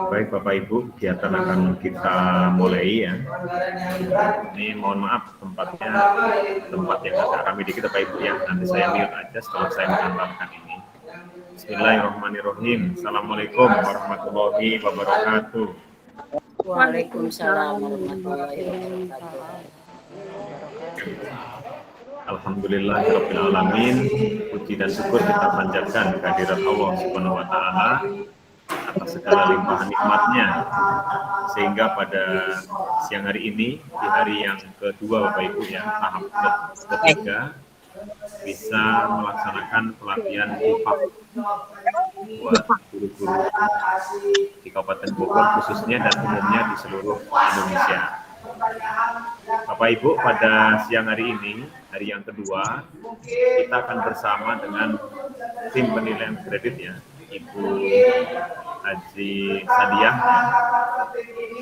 Baik Bapak Ibu, kegiatan akan kita mulai ya. Ini mohon maaf tempatnya tempat yang agak ramai dikit Bapak Ibu ya. Nanti saya mute aja setelah saya menambahkan ini. Bismillahirrahmanirrahim. Assalamualaikum warahmatullahi wabarakatuh. Waalaikumsalam warahmatullahi wabarakatuh. Alhamdulillahirabbil alamin. Puji dan syukur kita panjatkan kehadirat Allah Subhanahu wa taala atas segala limpahan nikmatnya, sehingga pada siang hari ini, di hari yang kedua Bapak Ibu ya, tahap ketiga, bisa melaksanakan pelatihan IPA buat guru-guru di Kabupaten Bogor khususnya dan umumnya di seluruh Indonesia. Bapak Ibu, pada siang hari ini, hari yang kedua, kita akan bersama dengan tim penilaian kredit ya, Ibu Haji Sadiah.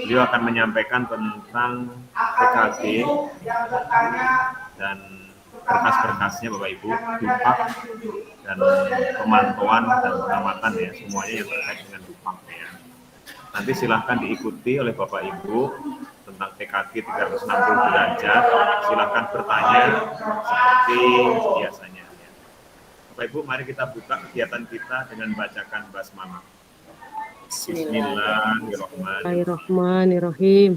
Beliau akan menyampaikan tentang PKG dan berkas-berkasnya Bapak Ibu, DUPAK dan pemantauan dan pengamatan ya, semuanya yang terkait dengan DUPAK ya. Nanti silahkan diikuti oleh Bapak Ibu tentang PKG 360 derajat. Silahkan bertanya seperti biasanya ya. Bapak Ibu, mari kita buka kegiatan kita dengan bacakan basmalah. Bismillahirrahmanirrahim.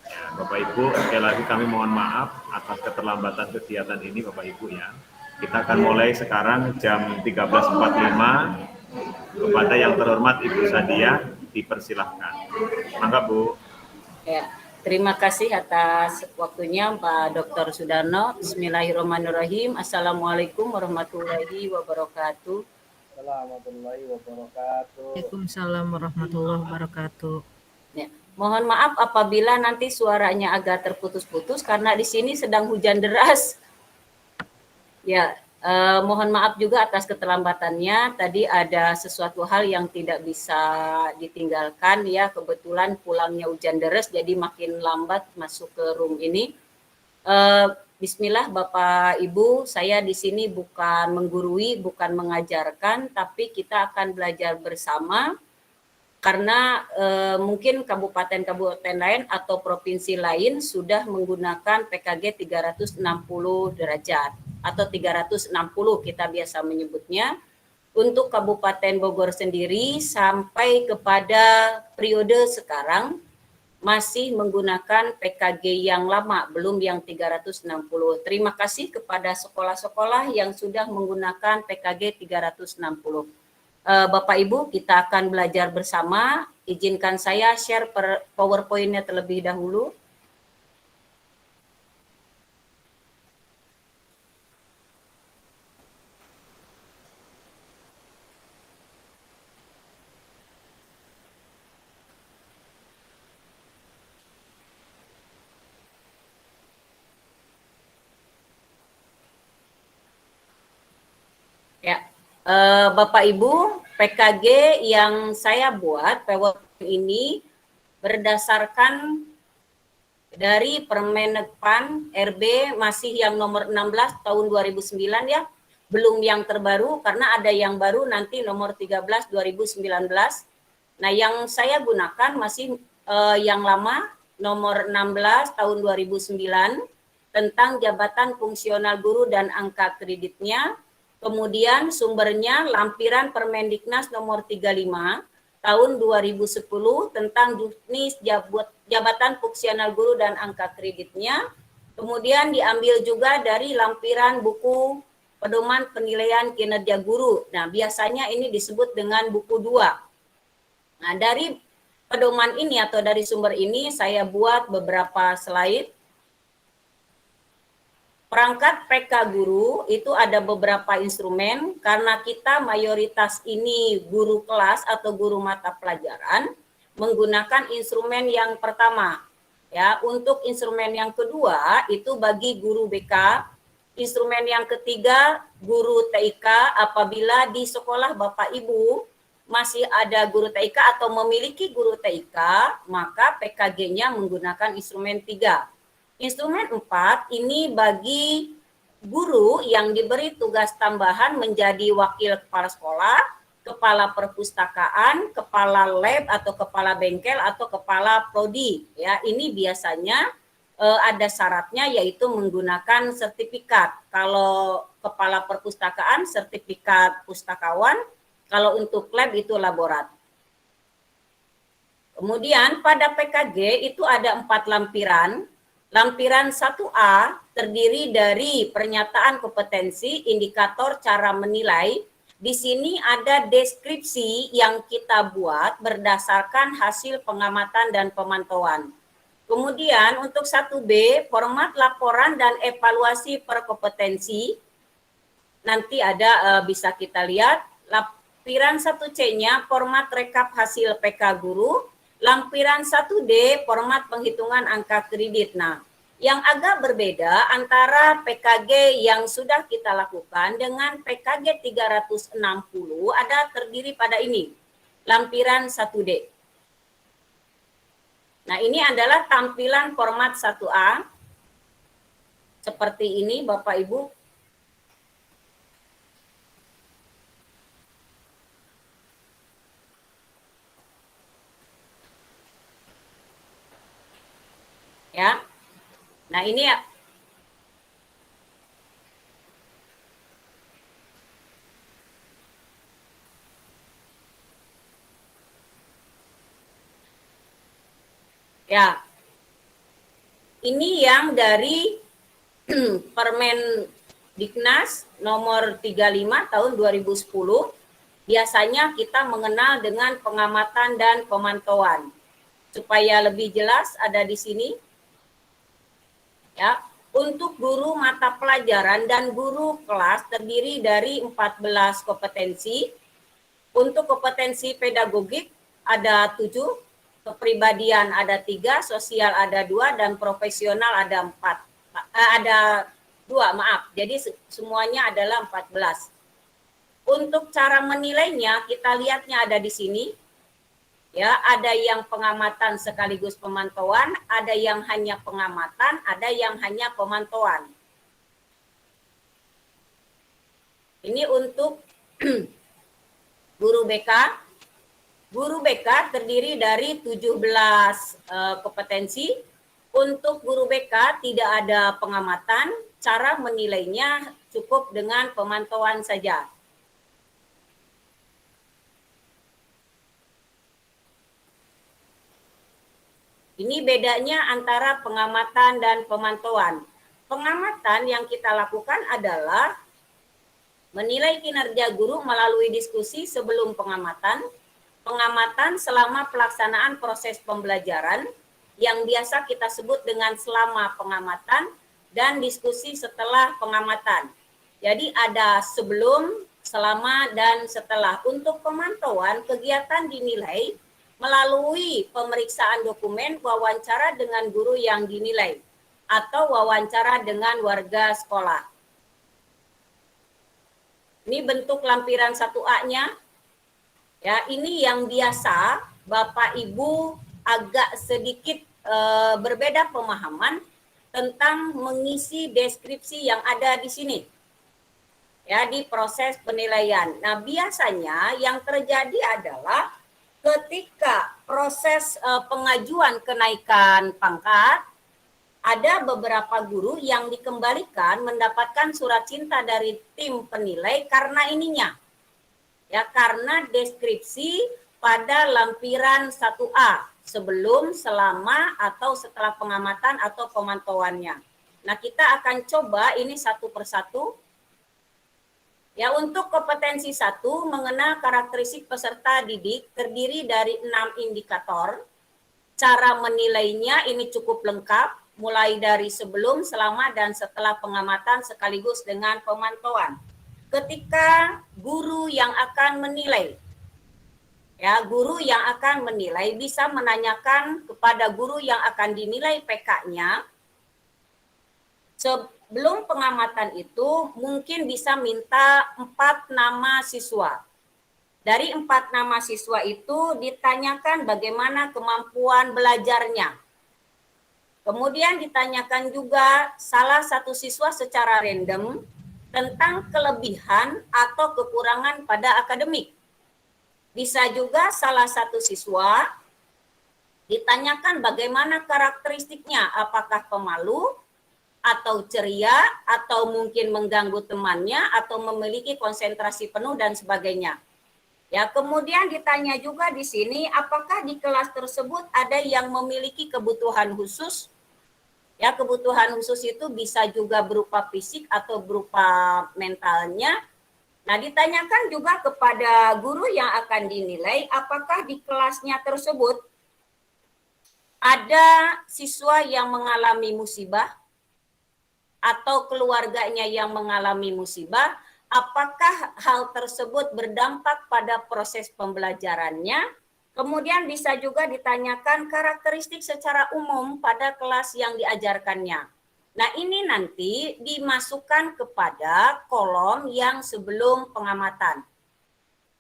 Ya, Bapak Ibu, sekali lagi kami mohon maaf atas keterlambatan kegiatan ini Bapak Ibu ya. Kita akan mulai sekarang jam 13.45. Kepada yang terhormat Ibu Sadiah dipersilahkan. Mangga Bu. Ya, terima kasih atas waktunya Pak Dr. Sudarno. Bismillahirrahmanirrahim. Assalamualaikum warahmatullahi wabarakatuh. Waalaikumsalam warahmatullahi wabarakatuh. Ya, mohon maaf apabila nanti suaranya agak terputus-putus karena di sini sedang hujan deras. Ya, mohon maaf juga atas keterlambatannya. Tadi ada sesuatu hal yang tidak bisa ditinggalkan ya. Kebetulan pulangnya hujan deras jadi makin lambat masuk ke room ini. Bismillah Bapak Ibu, saya di sini bukan menggurui, bukan mengajarkan, tapi kita akan belajar bersama karena mungkin kabupaten-kabupaten lain atau provinsi lain sudah menggunakan PKG 360 derajat atau 360 kita biasa menyebutnya. Untuk Kabupaten Bogor sendiri sampai kepada periode sekarang masih menggunakan PKG yang lama, belum yang 360. Terima kasih kepada sekolah-sekolah yang sudah menggunakan PKG 360. Bapak Ibu, kita akan belajar bersama. Izinkan saya share PowerPoint-nya terlebih dahulu. Ya, Bapak Ibu, PKG yang saya buat PowerPoint ini berdasarkan dari Permenpan RB masih yang nomor 16 tahun 2009 ya, belum yang terbaru karena ada yang baru nanti nomor 13 2019. Nah, yang saya gunakan masih yang lama nomor 16 tahun 2009 tentang jabatan fungsional guru dan angka kreditnya. Kemudian sumbernya lampiran Permendiknas nomor 35 tahun 2010 tentang jenis jabatan fungsional guru dan angka kreditnya. Kemudian diambil juga dari lampiran buku pedoman penilaian kinerja guru. Nah, biasanya ini disebut dengan buku 2. Nah, dari pedoman ini atau dari sumber ini saya buat beberapa slide. Perangkat PK guru itu ada beberapa instrumen karena kita mayoritas ini guru kelas atau guru mata pelajaran menggunakan instrumen yang pertama. Ya, untuk instrumen yang kedua itu bagi guru BK, instrumen yang ketiga guru TIK apabila di sekolah Bapak Ibu masih ada guru TIK atau memiliki guru TIK, maka PKG-nya menggunakan instrumen 3. Instrumen 4 ini bagi guru yang diberi tugas tambahan menjadi wakil kepala sekolah kepala perpustakaan, kepala lab atau kepala bengkel atau kepala prodi. Ya, ini biasanya ada syaratnya yaitu menggunakan sertifikat. Kalau kepala perpustakaan sertifikat pustakawan, kalau untuk lab itu laborat. Kemudian pada PKG itu ada 4 lampiran. Lampiran 1A terdiri dari pernyataan kompetensi, indikator cara menilai. Di sini ada deskripsi yang kita buat berdasarkan hasil pengamatan dan pemantauan. Kemudian untuk 1B, format laporan dan evaluasi perkompetensi. Nanti ada bisa kita lihat. Lampiran 1C-nya format rekap hasil PK guru. Lampiran 1D format penghitungan angka kredit. Nah, yang agak berbeda antara PKG yang sudah kita lakukan dengan PKG 360 ada terdiri pada ini, lampiran 1D. Nah, ini adalah tampilan format 1A. Seperti ini Bapak Ibu. Ya. Nah, ini ya. Ya. Ini yang dari Permendiknas nomor 35 tahun 2010. Biasanya kita mengenal dengan pengamatan dan pemantauan. Supaya lebih jelas ada di sini. Ya, untuk guru mata pelajaran dan guru kelas terdiri dari 14 kompetensi. Untuk kompetensi pedagogik ada 7, kepribadian ada 3, sosial ada 2, dan profesional ada 4. Ada 2, maaf. Jadi semuanya adalah 14. Untuk cara menilainya kita lihatnya ada di sini. Ya, ada yang pengamatan sekaligus pemantauan, ada yang hanya pengamatan, ada yang hanya pemantauan. Ini untuk guru BK. Guru BK terdiri dari 17 kompetensi. Untuk guru BK tidak ada pengamatan, cara menilainya cukup dengan pemantauan saja. Ini bedanya antara pengamatan dan pemantauan. Pengamatan yang kita lakukan adalah menilai kinerja guru melalui diskusi sebelum pengamatan, pengamatan selama pelaksanaan proses pembelajaran yang biasa kita sebut dengan selama pengamatan, dan diskusi setelah pengamatan. Jadi ada sebelum, selama, dan setelah. Untuk pemantauan, kegiatan dinilai melalui pemeriksaan dokumen, wawancara dengan guru yang dinilai, atau wawancara dengan warga sekolah. Ini bentuk lampiran 1A-nya. Ya, ini yang biasa Bapak Ibu agak sedikit berbeda pemahaman tentang mengisi deskripsi yang ada di sini. Ya, di proses penilaian. Nah, biasanya yang terjadi adalah ketika proses pengajuan kenaikan pangkat, ada beberapa guru yang dikembalikan mendapatkan surat cinta dari tim penilai karena ininya. Ya, karena deskripsi pada lampiran 1A, sebelum, selama, atau setelah pengamatan atau pemantauannya. Nah, kita akan coba ini satu persatu. Ya, untuk kompetensi 1, mengenal karakteristik peserta didik terdiri dari 6 indikator. Cara menilainya ini cukup lengkap, mulai dari sebelum, selama, dan setelah pengamatan sekaligus dengan pemantauan. Ketika guru yang akan menilai, ya, guru yang akan menilai bisa menanyakan kepada guru yang akan dinilai PK-nya, sebelum pengamatan itu mungkin bisa minta 4 nama siswa. Dari 4 nama siswa itu ditanyakan bagaimana kemampuan belajarnya. Kemudian ditanyakan juga salah satu siswa secara random tentang kelebihan atau kekurangan pada akademik. Bisa juga salah satu siswa ditanyakan bagaimana karakteristiknya, apakah pemalu, atau ceria, atau mungkin mengganggu temannya, atau memiliki konsentrasi penuh dan sebagainya. Ya, kemudian ditanya juga di sini apakah di kelas tersebut ada yang memiliki kebutuhan khusus. Ya, kebutuhan khusus itu bisa juga berupa fisik atau berupa mentalnya. Nah, ditanyakan juga kepada guru yang akan dinilai apakah di kelasnya tersebut ada siswa yang mengalami musibah atau keluarganya yang mengalami musibah, apakah hal tersebut berdampak pada proses pembelajarannya. Kemudian bisa juga ditanyakan karakteristik secara umum pada kelas yang diajarkannya. Nah, ini nanti dimasukkan kepada kolom yang sebelum pengamatan.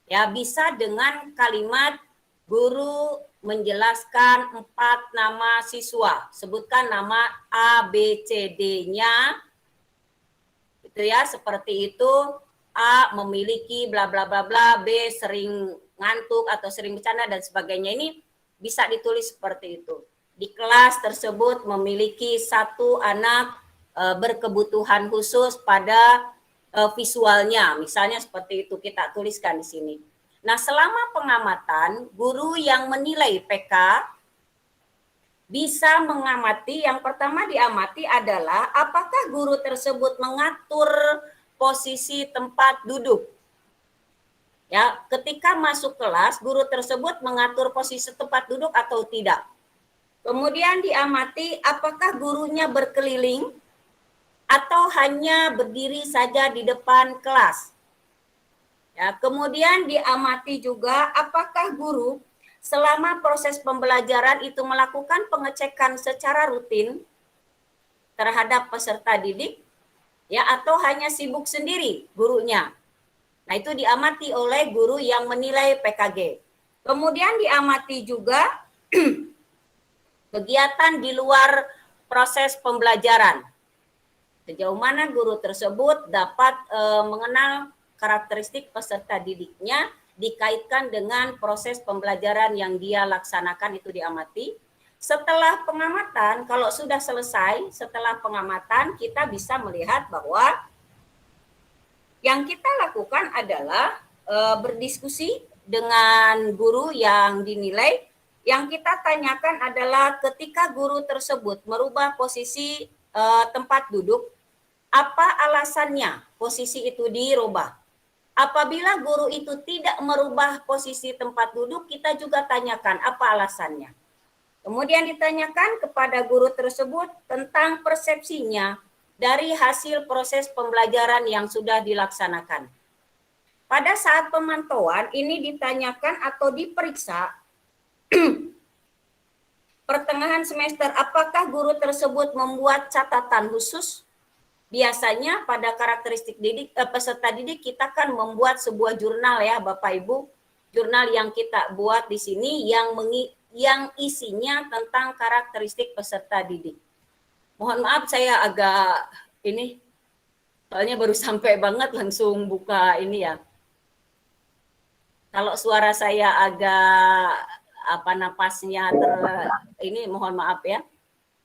Ya, bisa dengan kalimat guru menjelaskan 4 nama siswa. Sebutkan nama A, B, C, D-nya. Itu ya, seperti itu. A memiliki bla bla bla bla, B sering ngantuk atau sering bercanda dan sebagainya. Ini bisa ditulis seperti itu. Di kelas tersebut memiliki 1 anak berkebutuhan khusus pada visualnya. Misalnya seperti itu kita tuliskan di sini. Nah, selama pengamatan, guru yang menilai PK bisa mengamati, yang pertama diamati adalah apakah guru tersebut mengatur posisi tempat duduk. Ya, ketika masuk kelas, guru tersebut mengatur posisi tempat duduk atau tidak. Kemudian diamati apakah gurunya berkeliling atau hanya berdiri saja di depan kelas. Ya, kemudian diamati juga apakah guru selama proses pembelajaran itu melakukan pengecekan secara rutin terhadap peserta didik, ya, atau hanya sibuk sendiri gurunya. Nah, itu diamati oleh guru yang menilai PKG. Kemudian diamati juga kegiatan di luar proses pembelajaran. Sejauh mana guru tersebut dapat mengenal karakteristik peserta didiknya dikaitkan dengan proses pembelajaran yang dia laksanakan, itu diamati. Setelah pengamatan, kalau sudah selesai, setelah pengamatan kita bisa melihat bahwa yang kita lakukan adalah berdiskusi dengan guru yang dinilai. Yang kita tanyakan adalah ketika guru tersebut merubah posisi tempat duduk, apa alasannya posisi itu dirubah? Apabila guru itu tidak merubah posisi tempat duduk, kita juga tanyakan apa alasannya. Kemudian ditanyakan kepada guru tersebut tentang persepsinya dari hasil proses pembelajaran yang sudah dilaksanakan. Pada saat pemantauan ini ditanyakan atau diperiksa pertengahan semester apakah guru tersebut membuat catatan khusus. Biasanya pada karakteristik didik peserta didik kita kan membuat sebuah jurnal ya Bapak Ibu. Jurnal yang kita buat di sini yang isinya tentang karakteristik peserta didik. Mohon maaf saya agak ini soalnya baru sampai banget langsung buka ini ya. Kalau suara saya agak napasnya ini mohon maaf ya.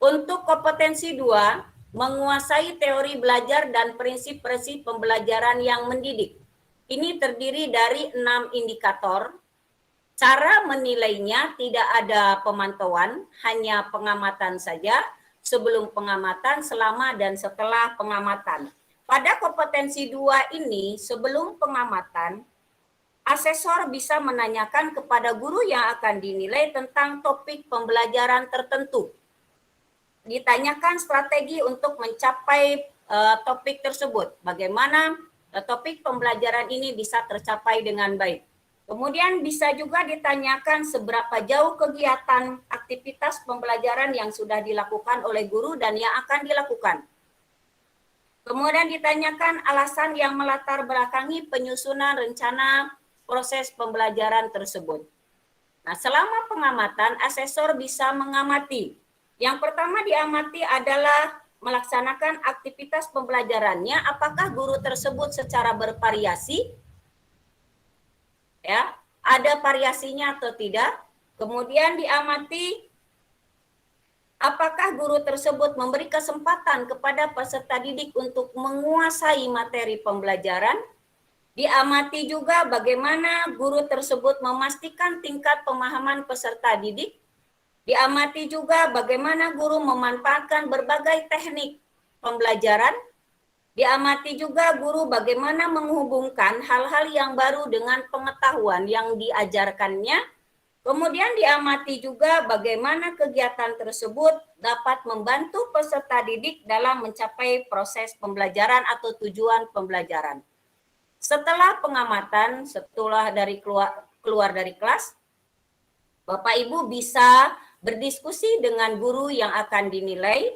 Untuk kompetensi 2, menguasai teori belajar dan prinsip-prinsip pembelajaran yang mendidik. Ini terdiri dari 6 indikator. Cara menilainya tidak ada pemantauan, hanya pengamatan saja, sebelum pengamatan, selama, dan setelah pengamatan. Pada kompetensi 2 ini, sebelum pengamatan, asesor bisa menanyakan kepada guru yang akan dinilai tentang topik pembelajaran tertentu. Ditanyakan strategi untuk mencapai topik tersebut. Bagaimana topik pembelajaran ini bisa tercapai dengan baik. Kemudian bisa juga ditanyakan seberapa jauh kegiatan aktivitas pembelajaran yang sudah dilakukan oleh guru dan yang akan dilakukan. Kemudian ditanyakan alasan yang melatar belakangi penyusunan rencana proses pembelajaran tersebut. Nah, selama pengamatan, asesor bisa mengamati. Yang pertama diamati adalah melaksanakan aktivitas pembelajarannya, apakah guru tersebut secara bervariasi, ya, ada variasinya atau tidak. Kemudian diamati apakah guru tersebut memberi kesempatan kepada peserta didik untuk menguasai materi pembelajaran. Diamati juga bagaimana guru tersebut memastikan tingkat pemahaman peserta didik. Diamati juga bagaimana guru memanfaatkan berbagai teknik pembelajaran. Diamati juga guru bagaimana menghubungkan hal-hal yang baru dengan pengetahuan yang diajarkannya. Kemudian diamati juga bagaimana kegiatan tersebut dapat membantu peserta didik dalam mencapai proses pembelajaran atau tujuan pembelajaran. Setelah pengamatan, setelah keluar dari kelas, Bapak Ibu bisa berdiskusi dengan guru yang akan dinilai,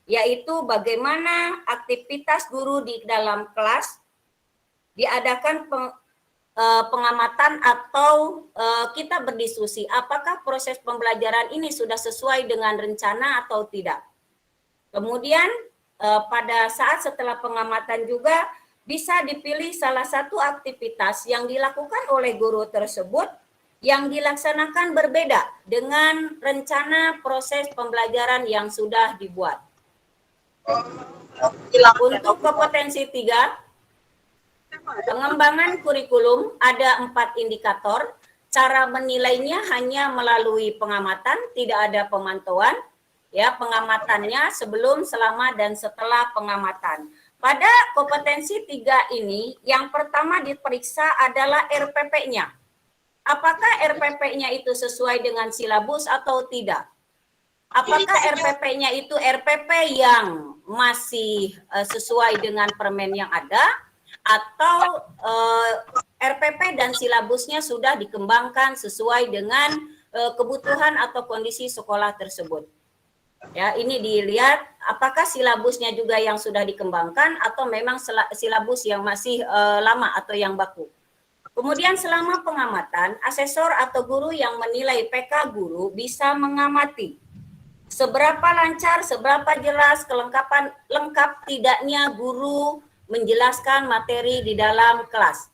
yaitu bagaimana aktivitas guru di dalam kelas, diadakan pengamatan atau kita berdiskusi apakah proses pembelajaran ini sudah sesuai dengan rencana atau tidak. Kemudian pada saat setelah pengamatan juga bisa dipilih salah satu aktivitas yang dilakukan oleh guru tersebut yang dilaksanakan berbeda dengan rencana proses pembelajaran yang sudah dibuat. Untuk kompetensi 3, pengembangan kurikulum ada 4 indikator. Cara menilainya hanya melalui pengamatan, tidak ada pemantauan. Ya, pengamatannya sebelum, selama, dan setelah pengamatan. Pada kompetensi 3 ini, yang pertama diperiksa adalah RPP-nya. Apakah RPP-nya itu sesuai dengan silabus atau tidak? Apakah RPP-nya itu RPP yang masih sesuai dengan permen yang ada, atau RPP dan silabusnya sudah dikembangkan sesuai dengan kebutuhan atau kondisi sekolah tersebut. Ya, ini dilihat apakah silabusnya juga yang sudah dikembangkan atau memang silabus yang masih lama atau yang baku. Kemudian selama pengamatan, asesor atau guru yang menilai PK guru bisa mengamati seberapa lancar, seberapa jelas, lengkap tidaknya guru menjelaskan materi di dalam kelas.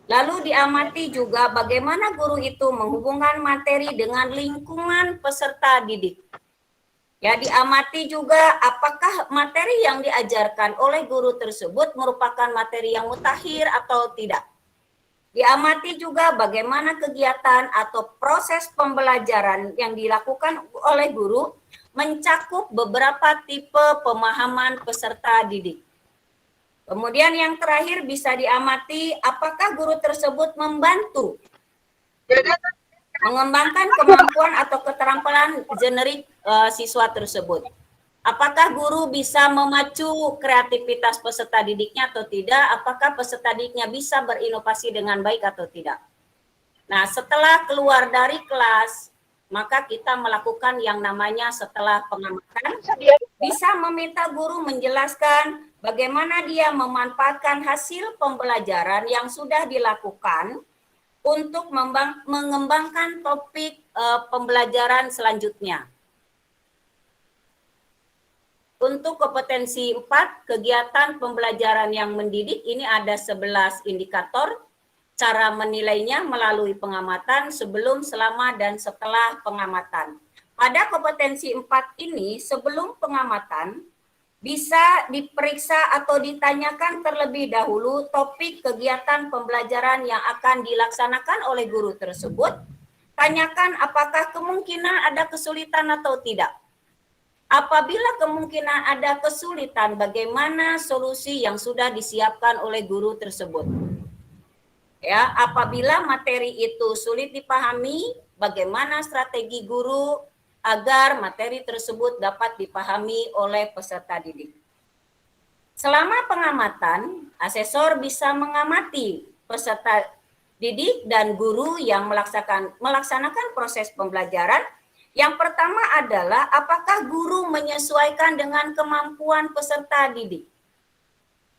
Lalu diamati juga bagaimana guru itu menghubungkan materi dengan lingkungan peserta didik. Ya, diamati juga apakah materi yang diajarkan oleh guru tersebut merupakan materi yang mutakhir atau tidak. Diamati juga bagaimana kegiatan atau proses pembelajaran yang dilakukan oleh guru mencakup beberapa tipe pemahaman peserta didik. Kemudian yang terakhir bisa diamati apakah guru tersebut membantu mengembangkan kemampuan atau keterampilan generik siswa tersebut. Apakah guru bisa memacu kreativitas peserta didiknya atau tidak? Apakah peserta didiknya bisa berinovasi dengan baik atau tidak? Nah, setelah keluar dari kelas, maka kita melakukan yang namanya setelah pengamatan, bisa meminta guru menjelaskan bagaimana dia memanfaatkan hasil pembelajaran yang sudah dilakukan untuk mengembangkan topik pembelajaran selanjutnya. Untuk kompetensi 4, kegiatan pembelajaran yang mendidik, ini ada 11 indikator. Cara menilainya melalui pengamatan sebelum, selama, dan setelah pengamatan. Pada kompetensi 4 ini, sebelum pengamatan, bisa diperiksa atau ditanyakan terlebih dahulu topik kegiatan pembelajaran yang akan dilaksanakan oleh guru tersebut. Tanyakan apakah kemungkinan ada kesulitan atau tidak. Apabila kemungkinan ada kesulitan, bagaimana solusi yang sudah disiapkan oleh guru tersebut? Ya, apabila materi itu sulit dipahami, bagaimana strategi guru agar materi tersebut dapat dipahami oleh peserta didik? Selama pengamatan, asesor bisa mengamati peserta didik dan guru yang melaksanakan proses pembelajaran. Yang pertama adalah apakah guru menyesuaikan dengan kemampuan peserta didik.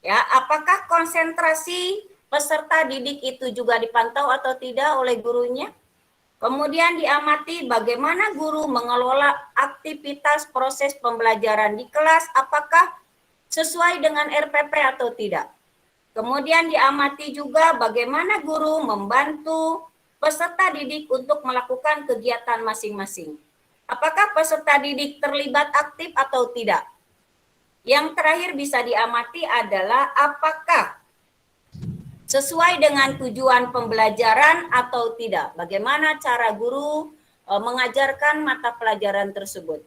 Ya, apakah konsentrasi peserta didik itu juga dipantau atau tidak oleh gurunya? Kemudian diamati bagaimana guru mengelola aktivitas proses pembelajaran di kelas, apakah sesuai dengan RPP atau tidak. Kemudian diamati juga bagaimana guru membantu peserta didik untuk melakukan kegiatan masing-masing. Apakah peserta didik terlibat aktif atau tidak? Yang terakhir bisa diamati adalah apakah sesuai dengan tujuan pembelajaran atau tidak. Bagaimana cara guru mengajarkan mata pelajaran tersebut.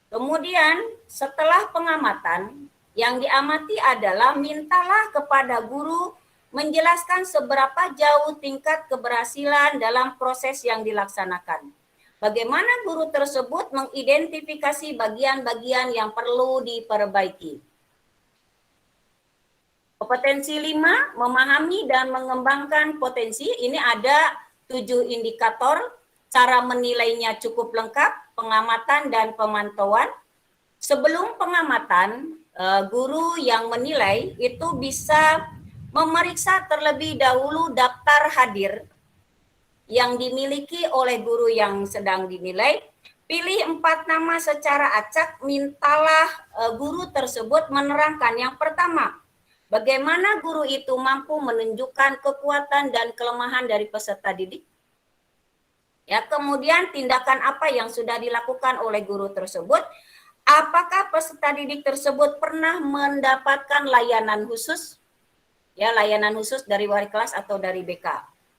Kemudian setelah pengamatan, yang diamati adalah mintalah kepada guru menjelaskan seberapa jauh tingkat keberhasilan dalam proses yang dilaksanakan. Bagaimana guru tersebut mengidentifikasi bagian-bagian yang perlu diperbaiki. Kompetensi 5, memahami dan mengembangkan potensi. Ini ada 7 indikator, cara menilainya cukup lengkap, pengamatan dan pemantauan. Sebelum pengamatan, guru yang menilai itu bisa memeriksa terlebih dahulu daftar hadir yang dimiliki oleh guru yang sedang dinilai. Pilih 4 nama secara acak, mintalah guru tersebut menerangkan. Yang pertama, bagaimana guru itu mampu menunjukkan kekuatan dan kelemahan dari peserta didik. Ya, kemudian tindakan apa yang sudah dilakukan oleh guru tersebut? Apakah peserta didik tersebut pernah mendapatkan layanan khusus? Ya, layanan khusus dari wali kelas atau dari BK.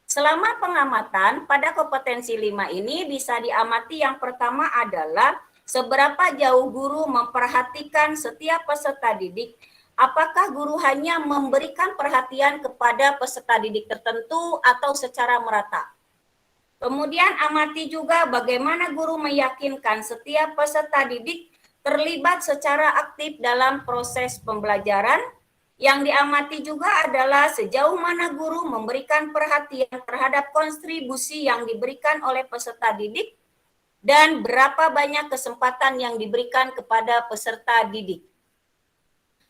Selama pengamatan pada kompetensi 5 ini bisa diamati yang pertama adalah seberapa jauh guru memperhatikan setiap peserta didik. Apakah guru hanya memberikan perhatian kepada peserta didik tertentu atau secara merata? Kemudian amati juga bagaimana guru meyakinkan setiap peserta didik terlibat secara aktif dalam proses pembelajaran. Yang diamati juga adalah sejauh mana guru memberikan perhatian terhadap kontribusi yang diberikan oleh peserta didik dan berapa banyak kesempatan yang diberikan kepada peserta didik.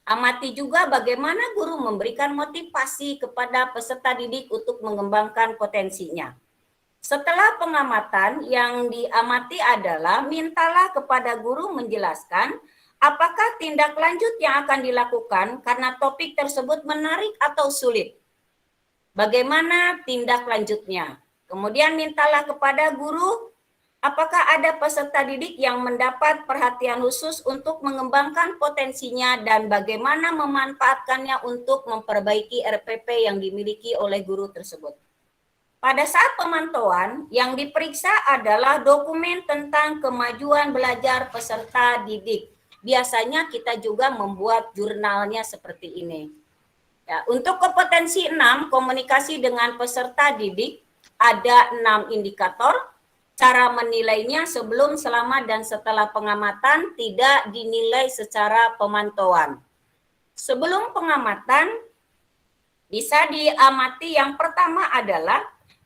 Amati juga bagaimana guru memberikan motivasi kepada peserta didik untuk mengembangkan potensinya. Setelah pengamatan, yang diamati adalah mintalah kepada guru menjelaskan apakah tindak lanjut yang akan dilakukan karena topik tersebut menarik atau sulit. Bagaimana tindak lanjutnya? Kemudian mintalah kepada guru apakah ada peserta didik yang mendapat perhatian khusus untuk mengembangkan potensinya dan bagaimana memanfaatkannya untuk memperbaiki RPP yang dimiliki oleh guru tersebut. Pada saat pemantauan, yang diperiksa adalah dokumen tentang kemajuan belajar peserta didik. Biasanya kita juga membuat jurnalnya seperti ini. Ya, untuk kompetensi 6, komunikasi dengan peserta didik, ada 6 indikator. Cara menilainya sebelum, selama, dan setelah pengamatan tidak dinilai secara pemantauan. Sebelum pengamatan, bisa diamati yang pertama adalah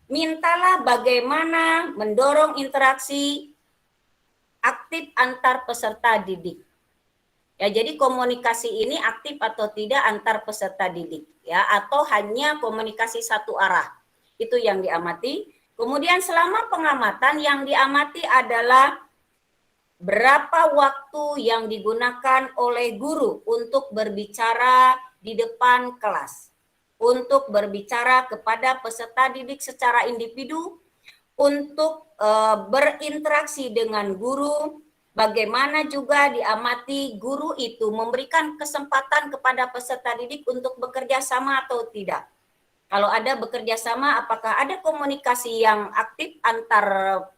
mintalah bagaimana mendorong interaksi aktif antar peserta didik. Ya, jadi komunikasi ini aktif atau tidak antar peserta didik, ya, atau hanya komunikasi satu arah. Itu yang diamati. Kemudian selama pengamatan yang diamati adalah berapa waktu yang digunakan oleh guru untuk berbicara di depan kelas, untuk berbicara kepada peserta didik secara individu, untuk berinteraksi dengan guru. Bagaimana juga diamati guru itu memberikan kesempatan kepada peserta didik untuk bekerja sama atau tidak. Kalau ada bekerja sama, apakah ada komunikasi yang aktif antar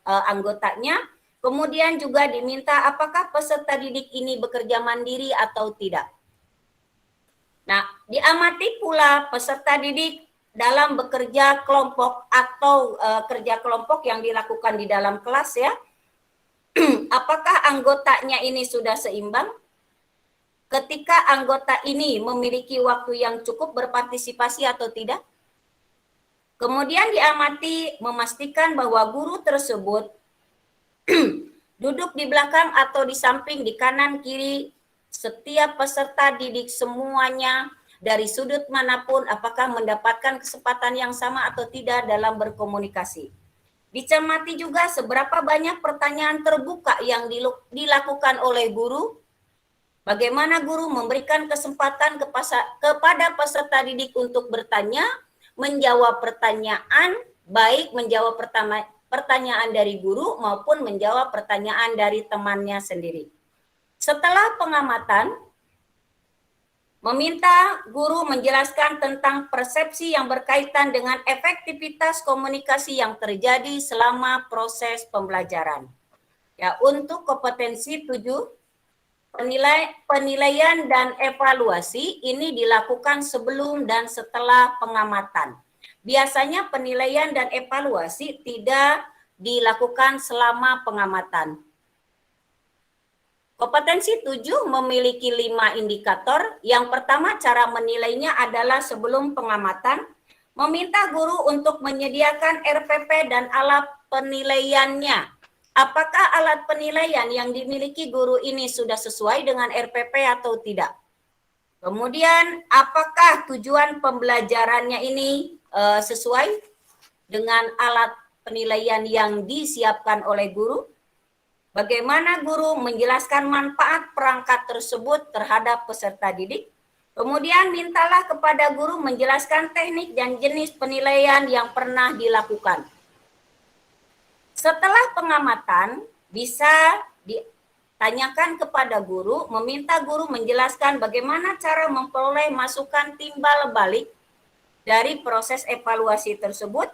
anggotanya. Kemudian juga diminta apakah peserta didik ini bekerja mandiri atau tidak. Nah, diamati pula peserta didik dalam bekerja kelompok atau kerja kelompok yang dilakukan di dalam kelas, ya. Apakah anggotanya ini sudah seimbang? Ketika anggota ini memiliki waktu yang cukup berpartisipasi atau tidak? Kemudian diamati memastikan bahwa guru tersebut duduk di belakang atau di samping, di kanan, kiri, setiap peserta didik semuanya dari sudut manapun apakah mendapatkan kesempatan yang sama atau tidak dalam berkomunikasi. Dicermati juga seberapa banyak pertanyaan terbuka yang dilakukan oleh guru. Bagaimana guru memberikan kesempatan kepada peserta didik untuk bertanya, menjawab pertanyaan, baik menjawab pertanyaan dari guru maupun menjawab pertanyaan dari temannya sendiri. Setelah pengamatan, meminta guru menjelaskan tentang persepsi yang berkaitan dengan efektivitas komunikasi yang terjadi selama proses pembelajaran. Ya, untuk kompetensi 7, penilaian dan evaluasi ini dilakukan sebelum dan setelah pengamatan. Biasanya penilaian dan evaluasi tidak dilakukan selama pengamatan. Kompetensi 7 memiliki 5 indikator. Yang pertama, cara menilainya adalah sebelum pengamatan, meminta guru untuk menyediakan RPP dan alat penilaiannya. Apakah alat penilaian yang dimiliki guru ini sudah sesuai dengan RPP atau tidak? Kemudian, apakah tujuan pembelajarannya ini sesuai dengan alat penilaian yang disiapkan oleh guru? Bagaimana guru menjelaskan manfaat perangkat tersebut terhadap peserta didik? Kemudian mintalah kepada guru menjelaskan teknik dan jenis penilaian yang pernah dilakukan. Setelah pengamatan, bisa ditanyakan kepada guru, meminta guru menjelaskan bagaimana cara memperoleh masukan timbal balik dari proses evaluasi tersebut,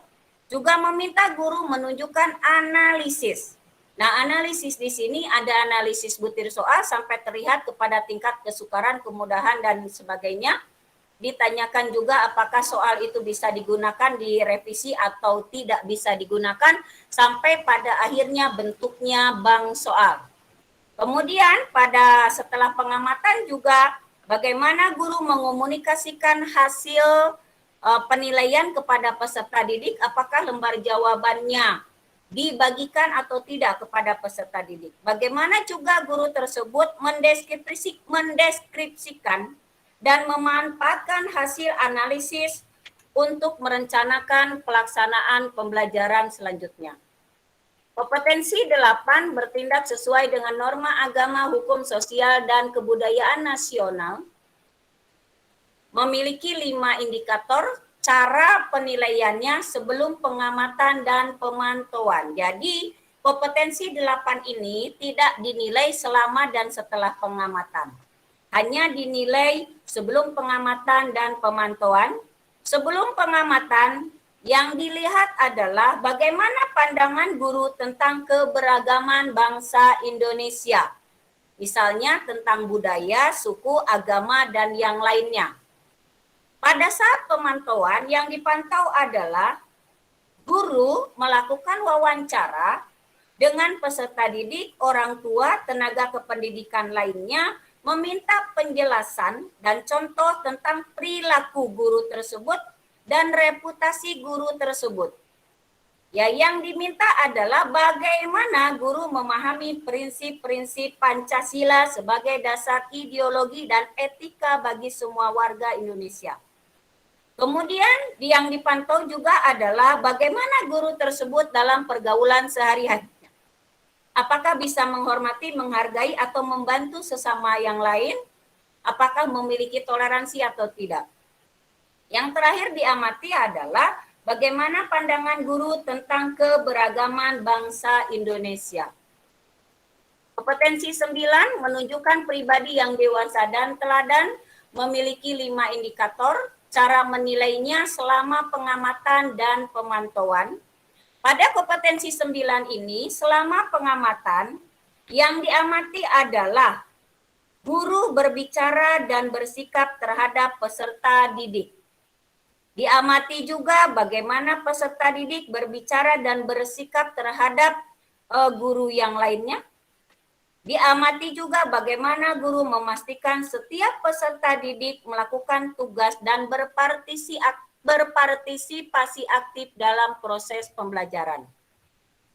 juga meminta guru menunjukkan analisis. Nah, analisis di sini ada analisis butir soal sampai terlihat kepada tingkat kesukaran, kemudahan, dan sebagainya. Ditanyakan juga apakah soal itu bisa digunakan di revisi atau tidak bisa digunakan, sampai pada akhirnya bentuknya bank soal. Kemudian setelah pengamatan juga bagaimana guru mengomunikasikan hasil penilaian kepada peserta didik, apakah lembar jawabannya dibagikan atau tidak kepada peserta didik. Bagaimana juga guru tersebut mendeskripsikan dan memanfaatkan hasil analisis untuk merencanakan pelaksanaan pembelajaran selanjutnya. Kompetensi 8, bertindak sesuai dengan norma agama, hukum sosial, dan kebudayaan nasional. Memiliki 5 indikator. Cara penilaiannya sebelum pengamatan dan pemantauan. Jadi, kompetensi 8 ini tidak dinilai selama dan setelah pengamatan. Hanya dinilai sebelum pengamatan dan pemantauan. Sebelum pengamatan, yang dilihat adalah bagaimana pandangan guru tentang keberagaman bangsa Indonesia. Misalnya tentang budaya, suku, agama, dan yang lainnya. Pada saat pemantauan, yang dipantau adalah guru melakukan wawancara dengan peserta didik, orang tua, tenaga kependidikan lainnya, meminta penjelasan dan contoh tentang perilaku guru tersebut dan reputasi guru tersebut. Ya, yang diminta adalah bagaimana guru memahami prinsip-prinsip Pancasila sebagai dasar ideologi dan etika bagi semua warga Indonesia. Kemudian yang dipantau juga adalah bagaimana guru tersebut dalam pergaulan sehari-hari. Apakah bisa menghormati, menghargai, atau membantu sesama yang lain? Apakah memiliki toleransi atau tidak? Yang terakhir diamati adalah bagaimana pandangan guru tentang keberagaman bangsa Indonesia. Kompetensi 9, menunjukkan pribadi yang dewasa dan teladan, memiliki 5 indikator. Cara menilainya selama pengamatan dan pemantauan. Pada kompetensi 9 ini, selama pengamatan, yang diamati adalah guru berbicara dan bersikap terhadap peserta didik. Diamati juga bagaimana peserta didik berbicara dan bersikap terhadap guru yang lainnya. Diamati juga bagaimana guru memastikan setiap peserta didik melakukan tugas dan berpartisipasi aktif dalam proses pembelajaran.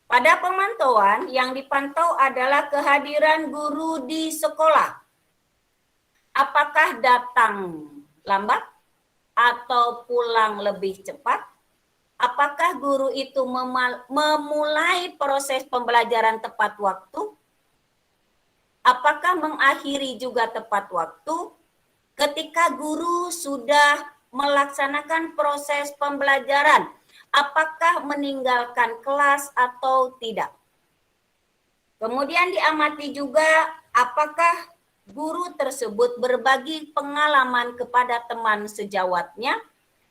Pada pemantauan, yang dipantau adalah kehadiran guru di sekolah. Apakah datang lambat atau pulang lebih cepat? Apakah guru itu memulai proses pembelajaran tepat waktu? Apakah mengakhiri juga tepat waktu? Ketika guru sudah melaksanakan proses pembelajaran, apakah meninggalkan kelas atau tidak. Kemudian diamati juga apakah guru tersebut berbagi pengalaman kepada teman sejawatnya.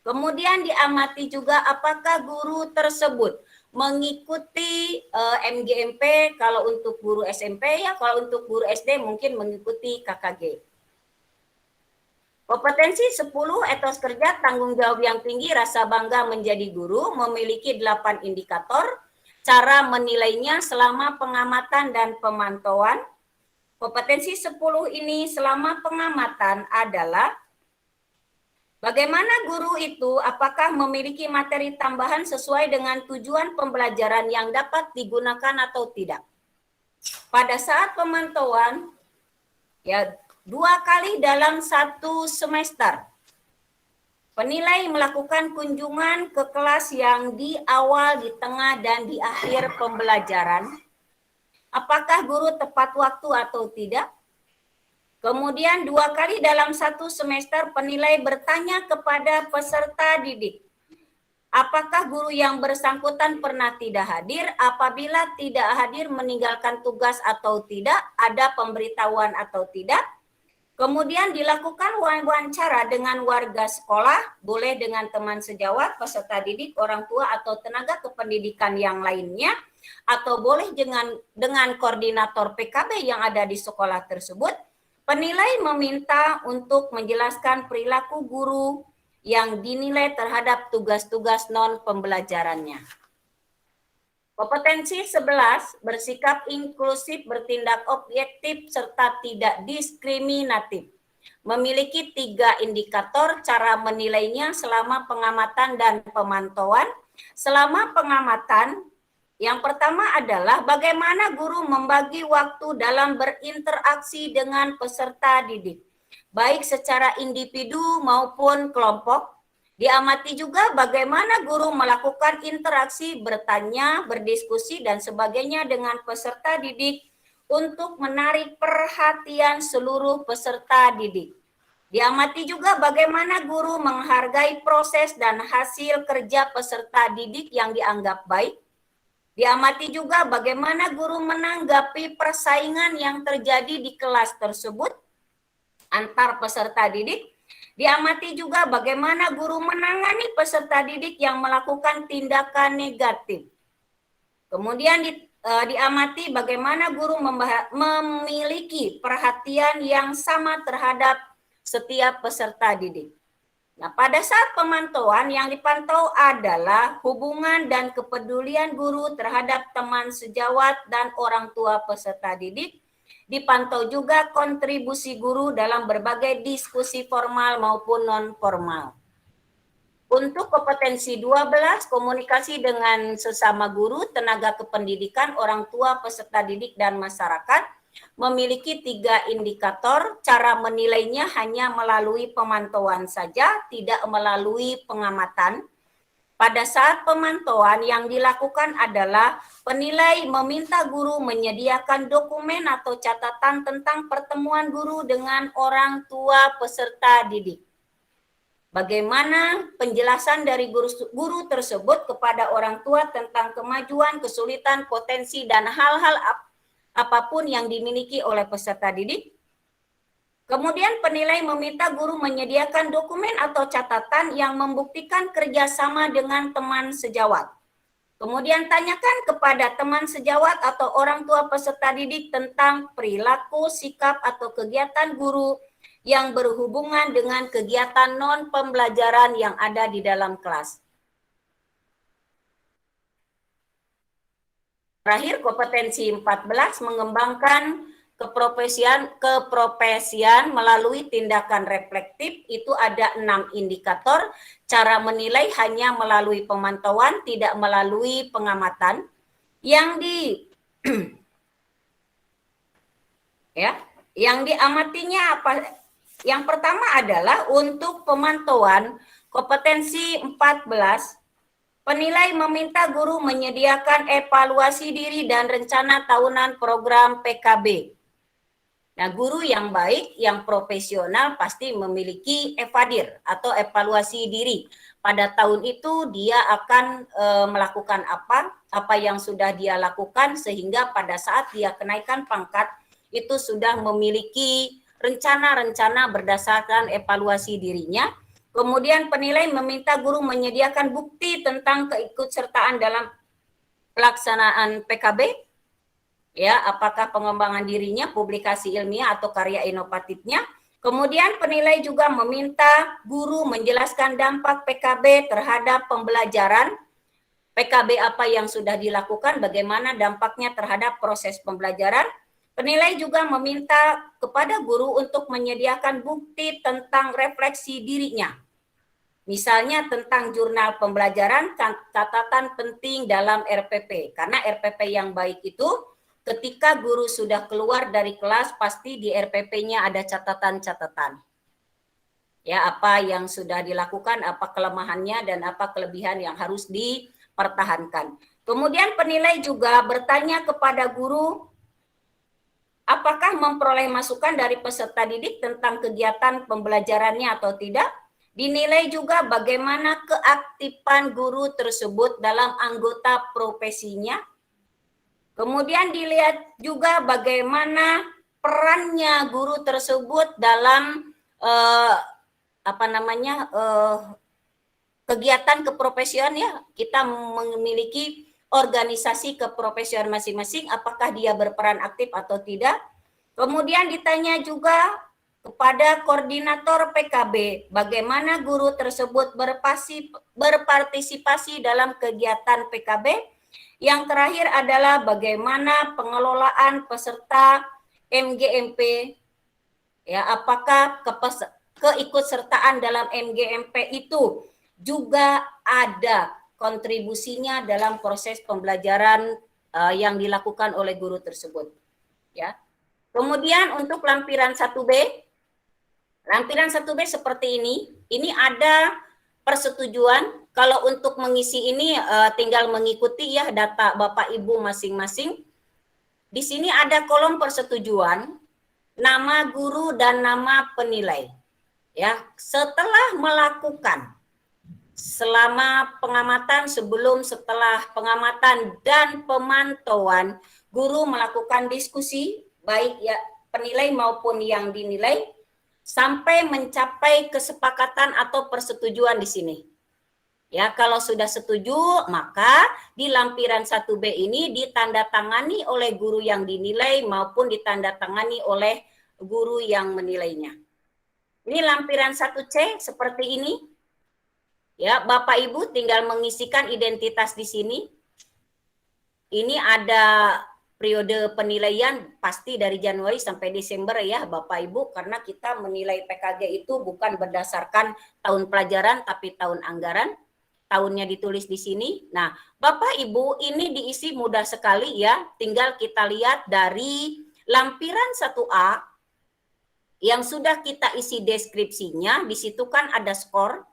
Kemudian diamati juga apakah guru tersebut mengikuti MGMP kalau untuk guru SMP, ya kalau untuk guru SD mungkin mengikuti KKG. Kompetensi 10, etos kerja, tanggung jawab yang tinggi, rasa bangga menjadi guru, memiliki 8 indikator, cara menilainya selama pengamatan dan pemantauan. Kompetensi 10 ini selama pengamatan adalah bagaimana guru itu apakah memiliki materi tambahan sesuai dengan tujuan pembelajaran yang dapat digunakan atau tidak. Pada saat pemantauan, ya 2 kali dalam 1 semester, penilai melakukan kunjungan ke kelas yang di awal, di tengah, dan di akhir pembelajaran. Apakah guru tepat waktu atau tidak? Kemudian 2 kali dalam 1 semester penilai bertanya kepada peserta didik. Apakah guru yang bersangkutan pernah tidak hadir? Apabila tidak hadir meninggalkan tugas atau tidak? Ada pemberitahuan atau tidak? Kemudian dilakukan wawancara dengan warga sekolah, boleh dengan teman sejawat, peserta didik, orang tua, atau tenaga kependidikan yang lainnya, atau boleh dengan koordinator PKB yang ada di sekolah tersebut. Penilai meminta untuk menjelaskan perilaku guru yang dinilai terhadap tugas-tugas non-pembelajarannya. Kompetensi 11, bersikap inklusif, bertindak objektif, serta tidak diskriminatif. Memiliki 3 indikator cara menilainya selama pengamatan dan pemantauan. Selama pengamatan, yang pertama adalah bagaimana guru membagi waktu dalam berinteraksi dengan peserta didik, baik secara individu maupun kelompok. Diamati juga bagaimana guru melakukan interaksi, bertanya, berdiskusi, dan sebagainya dengan peserta didik untuk menarik perhatian seluruh peserta didik. Diamati juga bagaimana guru menghargai proses dan hasil kerja peserta didik yang dianggap baik. Diamati juga bagaimana guru menanggapi persaingan yang terjadi di kelas tersebut antar peserta didik. Diamati juga bagaimana guru menangani peserta didik yang melakukan tindakan negatif. Kemudian diamati bagaimana guru memiliki perhatian yang sama terhadap setiap peserta didik. Nah, pada saat pemantauan yang dipantau adalah hubungan dan kepedulian guru terhadap teman sejawat dan orang tua peserta didik. Dipantau juga kontribusi guru dalam berbagai diskusi formal maupun non-formal. Untuk kompetensi 12, komunikasi dengan sesama guru, tenaga kependidikan, orang tua, peserta didik, dan masyarakat. Memiliki 3 indikator, cara menilainya hanya melalui pemantauan saja, tidak melalui pengamatan. Pada saat pemantauan yang dilakukan adalah penilai meminta guru menyediakan dokumen atau catatan tentang pertemuan guru dengan orang tua peserta didik. Bagaimana penjelasan dari guru tersebut kepada orang tua tentang kemajuan, kesulitan, potensi, dan hal-hal apapun yang dimiliki oleh peserta didik. Kemudian penilai meminta guru menyediakan dokumen atau catatan yang membuktikan kerjasama dengan teman sejawat. Kemudian tanyakan kepada teman sejawat atau orang tua peserta didik tentang perilaku, sikap, atau kegiatan guru yang berhubungan dengan kegiatan non-pembelajaran yang ada di dalam kelas. Terakhir, kompetensi 14, mengembangkan keprofesian melalui tindakan reflektif. Itu ada 6 indikator. Cara menilai hanya melalui pemantauan, tidak melalui pengamatan. Yang diamatinya apa? Yang pertama adalah untuk pemantauan kompetensi 14. Penilai meminta guru menyediakan evaluasi diri dan rencana tahunan program PKB. Nah, guru yang baik, yang profesional pasti memiliki evadir atau evaluasi diri. Pada tahun itu dia akan melakukan apa yang sudah dia lakukan, sehingga pada saat dia kenaikan pangkat itu sudah memiliki rencana-rencana berdasarkan evaluasi dirinya. Kemudian penilai meminta guru menyediakan bukti tentang keikutsertaan dalam pelaksanaan PKB, ya, apakah pengembangan dirinya, publikasi ilmiah atau karya inovatifnya. Kemudian penilai juga meminta guru menjelaskan dampak PKB terhadap pembelajaran, PKB apa yang sudah dilakukan, bagaimana dampaknya terhadap proses pembelajaran. Penilai juga meminta kepada guru untuk menyediakan bukti tentang refleksi dirinya. Misalnya tentang jurnal pembelajaran, catatan penting dalam RPP. Karena RPP yang baik itu ketika guru sudah keluar dari kelas pasti di RPP-nya ada catatan-catatan. Ya, apa yang sudah dilakukan, apa kelemahannya dan apa kelebihan yang harus dipertahankan. Kemudian penilai juga bertanya kepada guru apakah memperoleh masukan dari peserta didik tentang kegiatan pembelajarannya atau tidak. Dinilai juga bagaimana keaktifan guru tersebut dalam anggota profesinya. Kemudian dilihat juga bagaimana perannya guru tersebut dalam kegiatan keprofesian, ya. Kita memiliki organisasi keprofesian masing-masing, apakah dia berperan aktif atau tidak. Kemudian ditanya juga kepada koordinator PKB, bagaimana guru tersebut berpartisipasi dalam kegiatan PKB. Yang terakhir adalah bagaimana pengelolaan peserta MGMP, ya, apakah keikutsertaan dalam MGMP itu juga ada kontribusinya dalam proses pembelajaran yang dilakukan oleh guru tersebut, ya. Kemudian untuk lampiran 1B, lampiran 1B seperti ini ada persetujuan. Kalau untuk mengisi ini tinggal mengikuti, ya, data Bapak Ibu masing-masing. Di sini ada kolom persetujuan, nama guru dan nama penilai. Ya, setelah melakukan selama pengamatan, sebelum, setelah pengamatan dan pemantauan, guru melakukan diskusi baik ya penilai maupun yang dinilai sampai mencapai kesepakatan atau persetujuan di sini. Ya, kalau sudah setuju, maka di lampiran 1B ini ditandatangani oleh guru yang dinilai maupun ditandatangani oleh guru yang menilainya. Ini lampiran 1C seperti ini. Ya, Bapak Ibu tinggal mengisikan identitas di sini. Ini ada periode penilaian pasti dari Januari sampai Desember, ya Bapak Ibu, karena kita menilai PKG itu bukan berdasarkan tahun pelajaran tapi tahun anggaran. Tahunnya ditulis di sini. Nah, Bapak Ibu, ini diisi mudah sekali, ya. Tinggal kita lihat dari lampiran 1A yang sudah kita isi deskripsinya. Di situ kan ada skor.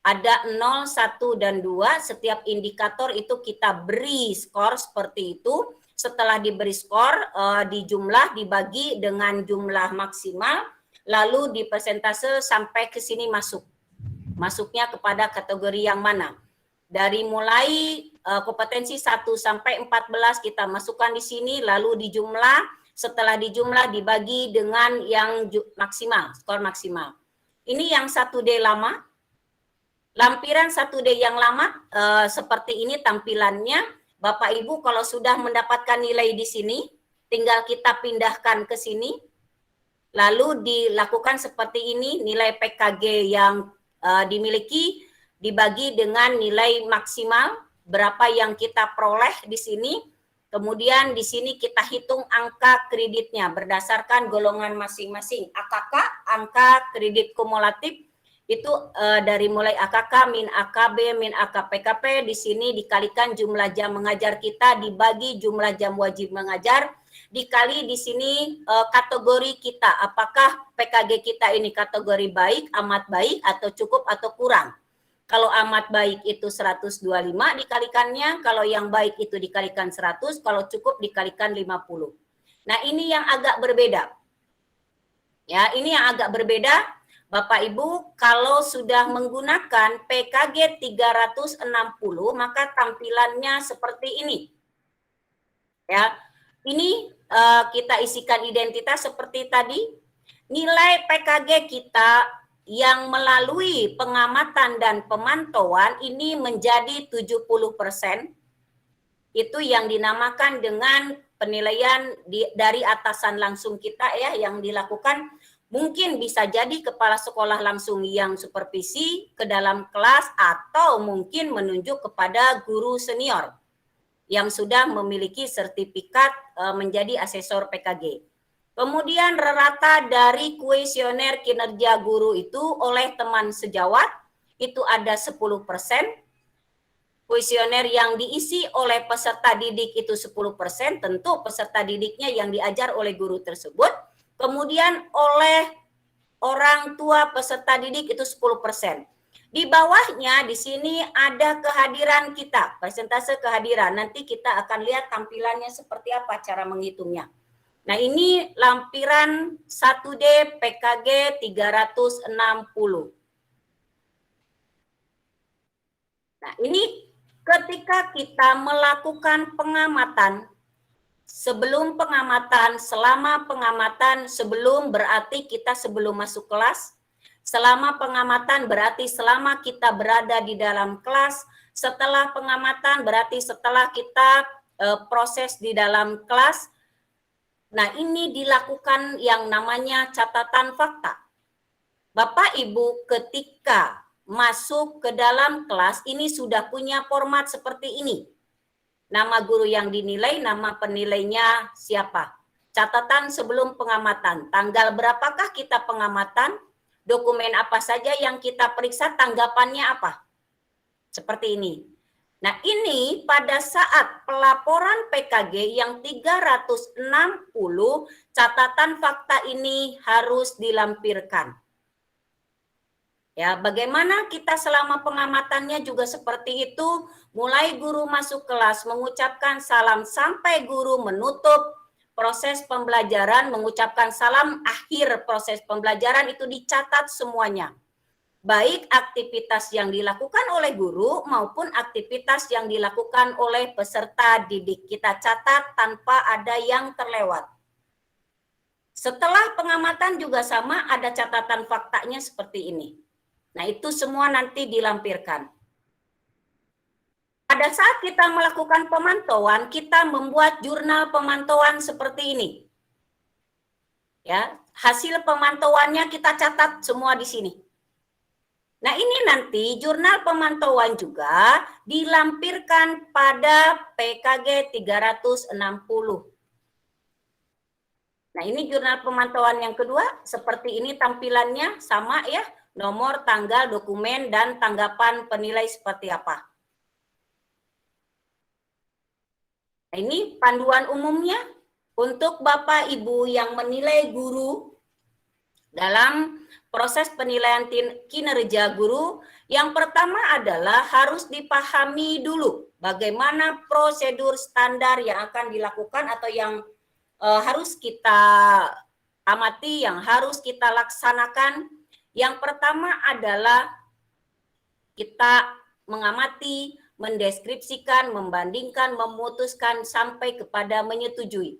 Ada 0, 1, dan 2. Setiap indikator itu kita beri skor seperti itu. Setelah diberi skor, dijumlah, dibagi dengan jumlah maksimal, lalu di persentase sampai ke sini masuk. Masuknya kepada kategori yang mana. Dari mulai kompetensi 1 sampai 14 kita masukkan di sini, lalu dijumlah, setelah dijumlah dibagi dengan yang maksimal, skor maksimal. Ini yang 1D lama. Lampiran 1D yang lama seperti ini tampilannya. Bapak Ibu kalau sudah mendapatkan nilai di sini, tinggal kita pindahkan ke sini. Lalu dilakukan seperti ini, nilai PKG yang dimiliki dibagi dengan nilai maksimal, berapa yang kita peroleh di sini. Kemudian di sini kita hitung angka kreditnya berdasarkan golongan masing-masing. AKK, angka kredit kumulatif, itu dari mulai AKK, min AKB, min AKPKP, di sini dikalikan jumlah jam mengajar kita, dibagi jumlah jam wajib mengajar, dikali di sini kategori kita, apakah PKG kita ini kategori baik, amat baik, atau cukup atau kurang. Kalau amat baik itu 125 dikalikannya, kalau yang baik itu dikalikan 100, kalau cukup dikalikan 50. Nah, ini yang agak berbeda. Ya, ini yang agak berbeda Bapak Ibu, kalau sudah menggunakan PKG 360 maka tampilannya seperti ini. Ya. Ini kita isikan identitas seperti tadi. Nilai PKG kita yang melalui pengamatan dan pemantauan ini menjadi 70%. Itu yang dinamakan dengan penilaian dari atasan langsung kita ya yang dilakukan. Mungkin bisa jadi kepala sekolah langsung yang supervisi ke dalam kelas atau mungkin menunjuk kepada guru senior yang sudah memiliki sertifikat menjadi asesor PKG. Kemudian rata dari kuesioner kinerja guru itu oleh teman sejawat itu ada 10%. Kuesioner yang diisi oleh peserta didik itu 10%, tentu peserta didiknya yang diajar oleh guru tersebut. Kemudian oleh orang tua peserta didik itu 10%. Di bawahnya di sini ada kehadiran kita, persentase kehadiran. Nanti kita akan lihat tampilannya seperti apa cara menghitungnya. Nah, ini lampiran 1D PKG 360. Nah, ini ketika kita melakukan pengamatan, sebelum pengamatan, selama pengamatan, sebelum berarti kita sebelum masuk kelas, selama pengamatan berarti selama kita berada di dalam kelas, setelah pengamatan berarti setelah kita proses di dalam kelas. Nah, ini dilakukan yang namanya catatan fakta. Bapak Ibu ketika masuk ke dalam kelas ini sudah punya format seperti ini. Nama guru yang dinilai, nama penilainya siapa. Catatan sebelum pengamatan, tanggal berapakah kita pengamatan, dokumen apa saja yang kita periksa, tanggapannya apa. Seperti ini. Nah, ini pada saat pelaporan PKG yang 360, catatan fakta ini harus dilampirkan. Ya, bagaimana kita selama pengamatannya juga seperti itu, mulai guru masuk kelas mengucapkan salam sampai guru menutup proses pembelajaran, mengucapkan salam akhir proses pembelajaran itu dicatat semuanya. Baik aktivitas yang dilakukan oleh guru maupun aktivitas yang dilakukan oleh peserta didik. Kita catat tanpa ada yang terlewat. Setelah pengamatan juga sama, ada catatan faktanya seperti ini. Nah, itu semua nanti dilampirkan. Pada saat kita melakukan pemantauan, kita membuat jurnal pemantauan seperti ini. Ya, hasil pemantauannya kita catat semua di sini. Nah, ini nanti jurnal pemantauan juga dilampirkan pada PKG 360. Nah, ini jurnal pemantauan yang kedua, seperti ini tampilannya sama ya, nomor, tanggal, dokumen, dan tanggapan penilai seperti apa. Nah, ini panduan umumnya untuk Bapak Ibu yang menilai guru dalam proses penilaian kinerja guru. Yang pertama adalah harus dipahami dulu bagaimana prosedur standar yang akan dilakukan atau yang harus kita amati, yang harus kita laksanakan. Yang pertama adalah kita mengamati, mendeskripsikan, membandingkan, memutuskan sampai kepada menyetujui.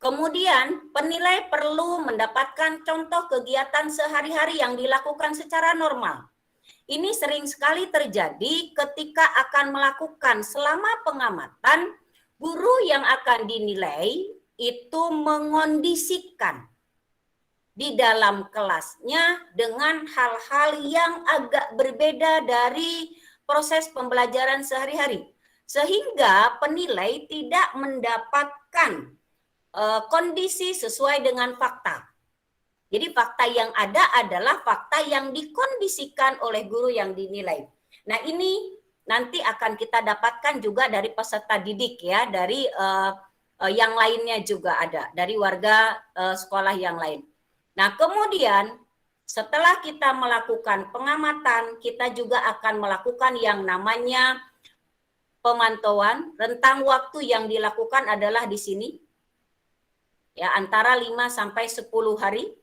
Kemudian penilai perlu mendapatkan contoh kegiatan sehari-hari yang dilakukan secara normal. Ini sering sekali terjadi ketika akan melakukan selama pengamatan, guru yang akan dinilai itu mengondisikan di dalam kelasnya dengan hal-hal yang agak berbeda dari proses pembelajaran sehari-hari. Sehingga penilai tidak mendapatkan kondisi sesuai dengan fakta. Jadi fakta yang ada adalah fakta yang dikondisikan oleh guru yang dinilai. Nah, ini nanti akan kita dapatkan juga dari peserta didik ya, dari yang lainnya juga ada, dari warga sekolah yang lain. Nah, kemudian setelah kita melakukan pengamatan, kita juga akan melakukan yang namanya pemantauan. Rentang waktu yang dilakukan adalah di sini. Ya, antara 5 sampai 10 hari.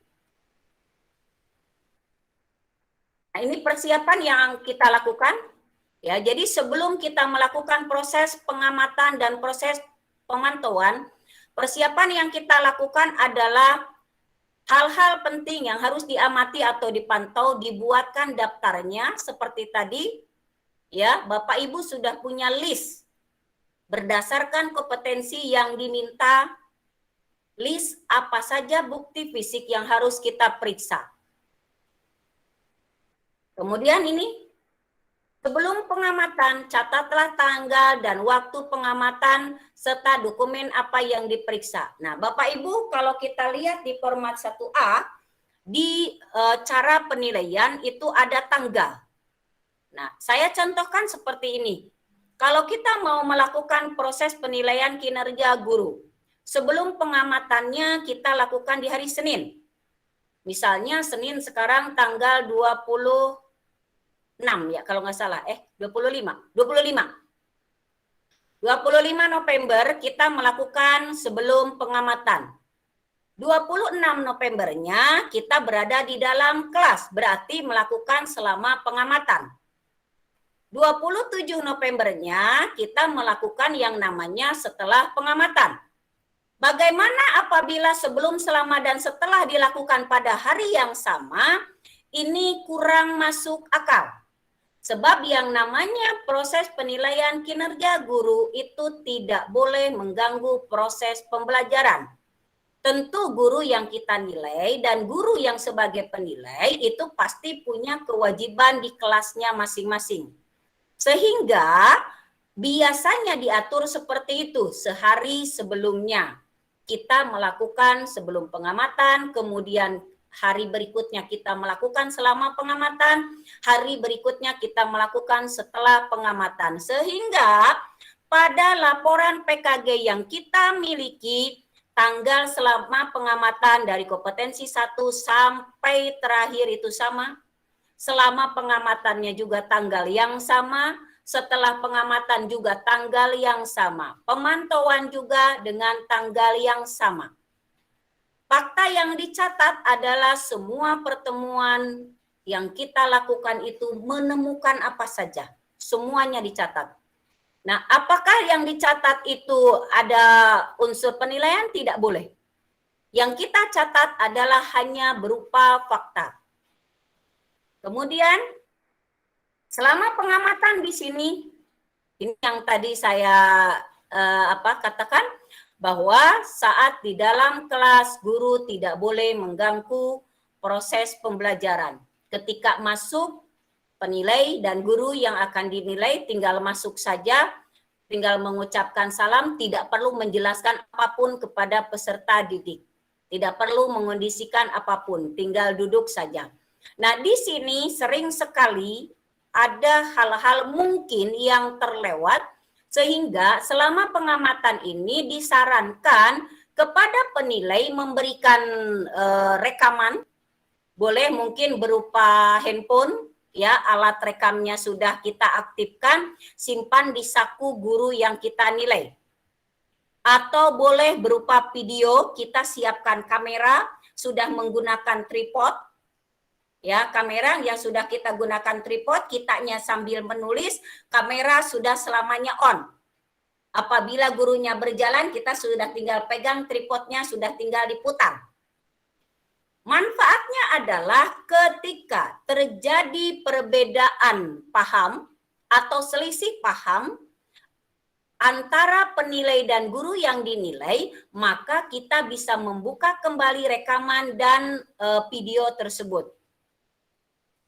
Nah, ini persiapan yang kita lakukan. Ya, jadi sebelum kita melakukan proses pengamatan dan proses pemantauan, persiapan yang kita lakukan adalah hal-hal penting yang harus diamati atau dipantau, dibuatkan daftarnya seperti tadi. Ya, Bapak Ibu sudah punya list berdasarkan kompetensi yang diminta, list apa saja bukti fisik yang harus kita periksa. Kemudian ini, sebelum pengamatan, catatlah tanggal dan waktu pengamatan serta dokumen apa yang diperiksa. Nah, Bapak Ibu, kalau kita lihat di format 1A, di cara penilaian itu ada tanggal. Nah, saya contohkan seperti ini. Kalau kita mau melakukan proses penilaian kinerja guru, sebelum pengamatannya kita lakukan di hari Senin. Misalnya Senin sekarang tanggal 26 ya kalau nggak salah, 25 November kita melakukan sebelum pengamatan. 26 Novembernya kita berada di dalam kelas, berarti melakukan selama pengamatan. 27 Novembernya kita melakukan yang namanya setelah pengamatan. Bagaimana apabila sebelum, selama, dan setelah dilakukan pada hari yang sama, ini kurang masuk akal. Sebab yang namanya proses penilaian kinerja guru itu tidak boleh mengganggu proses pembelajaran. Tentu guru yang kita nilai dan guru yang sebagai penilai itu pasti punya kewajiban di kelasnya masing-masing. Sehingga biasanya diatur seperti itu sehari sebelumnya. Kita melakukan sebelum pengamatan, kemudian hari berikutnya kita melakukan selama pengamatan, hari berikutnya kita melakukan setelah pengamatan. Sehingga pada laporan PKG yang kita miliki, tanggal selama pengamatan dari kompetensi 1 sampai terakhir itu sama. Selama pengamatannya juga tanggal yang sama, setelah pengamatan juga tanggal yang sama. Pemantauan juga dengan tanggal yang sama. Fakta yang dicatat adalah semua pertemuan yang kita lakukan itu menemukan apa saja. Semuanya dicatat. Nah, apakah yang dicatat itu ada unsur penilaian? Tidak boleh. Yang kita catat adalah hanya berupa fakta. Kemudian, selama pengamatan di sini, ini yang tadi saya katakan, bahwa saat di dalam kelas guru tidak boleh mengganggu proses pembelajaran. Ketika masuk, penilai dan guru yang akan dinilai tinggal masuk saja, tinggal mengucapkan salam, tidak perlu menjelaskan apapun kepada peserta didik. Tidak perlu mengondisikan apapun, tinggal duduk saja. Nah, di sini sering sekali ada hal-hal mungkin yang terlewat, sehingga selama pengamatan ini disarankan kepada penilai memberikan rekaman, boleh mungkin berupa handphone, ya, alat rekamnya sudah kita aktifkan, simpan di saku guru yang kita nilai. Atau boleh berupa video, kita siapkan kamera, sudah menggunakan tripod, ya, kamera yang sudah kita gunakan tripod, kitanya sambil menulis, kamera sudah selamanya on. Apabila gurunya berjalan, kita sudah tinggal pegang tripodnya, sudah tinggal diputar. Manfaatnya adalah ketika terjadi perbedaan paham atau selisih paham antara penilai dan guru yang dinilai, maka kita bisa membuka kembali rekaman dan video tersebut.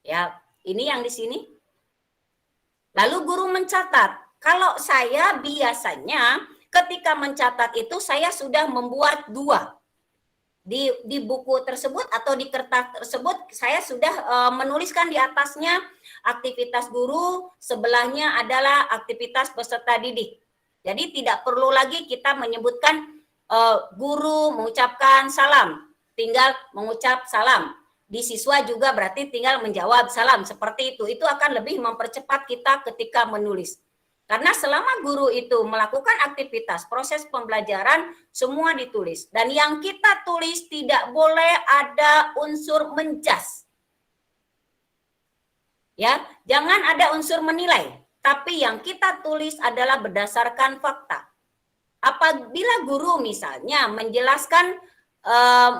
Ya, ini yang di sini. Lalu guru mencatat. Kalau saya biasanya ketika mencatat itu saya sudah membuat 2. Di buku tersebut atau di kertas tersebut saya sudah menuliskan di atasnya aktivitas guru, sebelahnya adalah aktivitas peserta didik. Jadi tidak perlu lagi kita menyebutkan guru mengucapkan salam, tinggal mengucap salam. Di siswa juga berarti tinggal menjawab salam, seperti itu. Itu akan lebih mempercepat kita ketika menulis. Karena selama guru itu melakukan aktivitas proses pembelajaran, semua ditulis. Dan yang kita tulis tidak boleh ada unsur menjas. Ya, jangan ada unsur menilai, tapi yang kita tulis adalah berdasarkan fakta. Apabila guru misalnya menjelaskan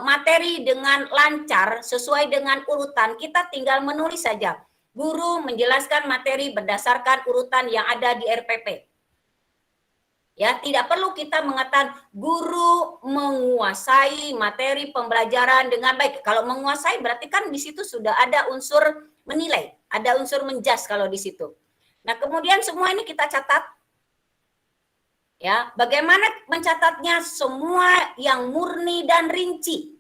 materi dengan lancar sesuai dengan urutan, kita tinggal menulis saja. Guru menjelaskan materi berdasarkan urutan yang ada di RPP. Ya, tidak perlu kita mengatakan guru menguasai materi pembelajaran dengan baik. Kalau menguasai berarti kan di situ sudah ada unsur menilai, ada unsur menjudge kalau di situ. Nah, kemudian semua ini kita catat. Ya, bagaimana mencatatnya? Semua yang murni dan rinci.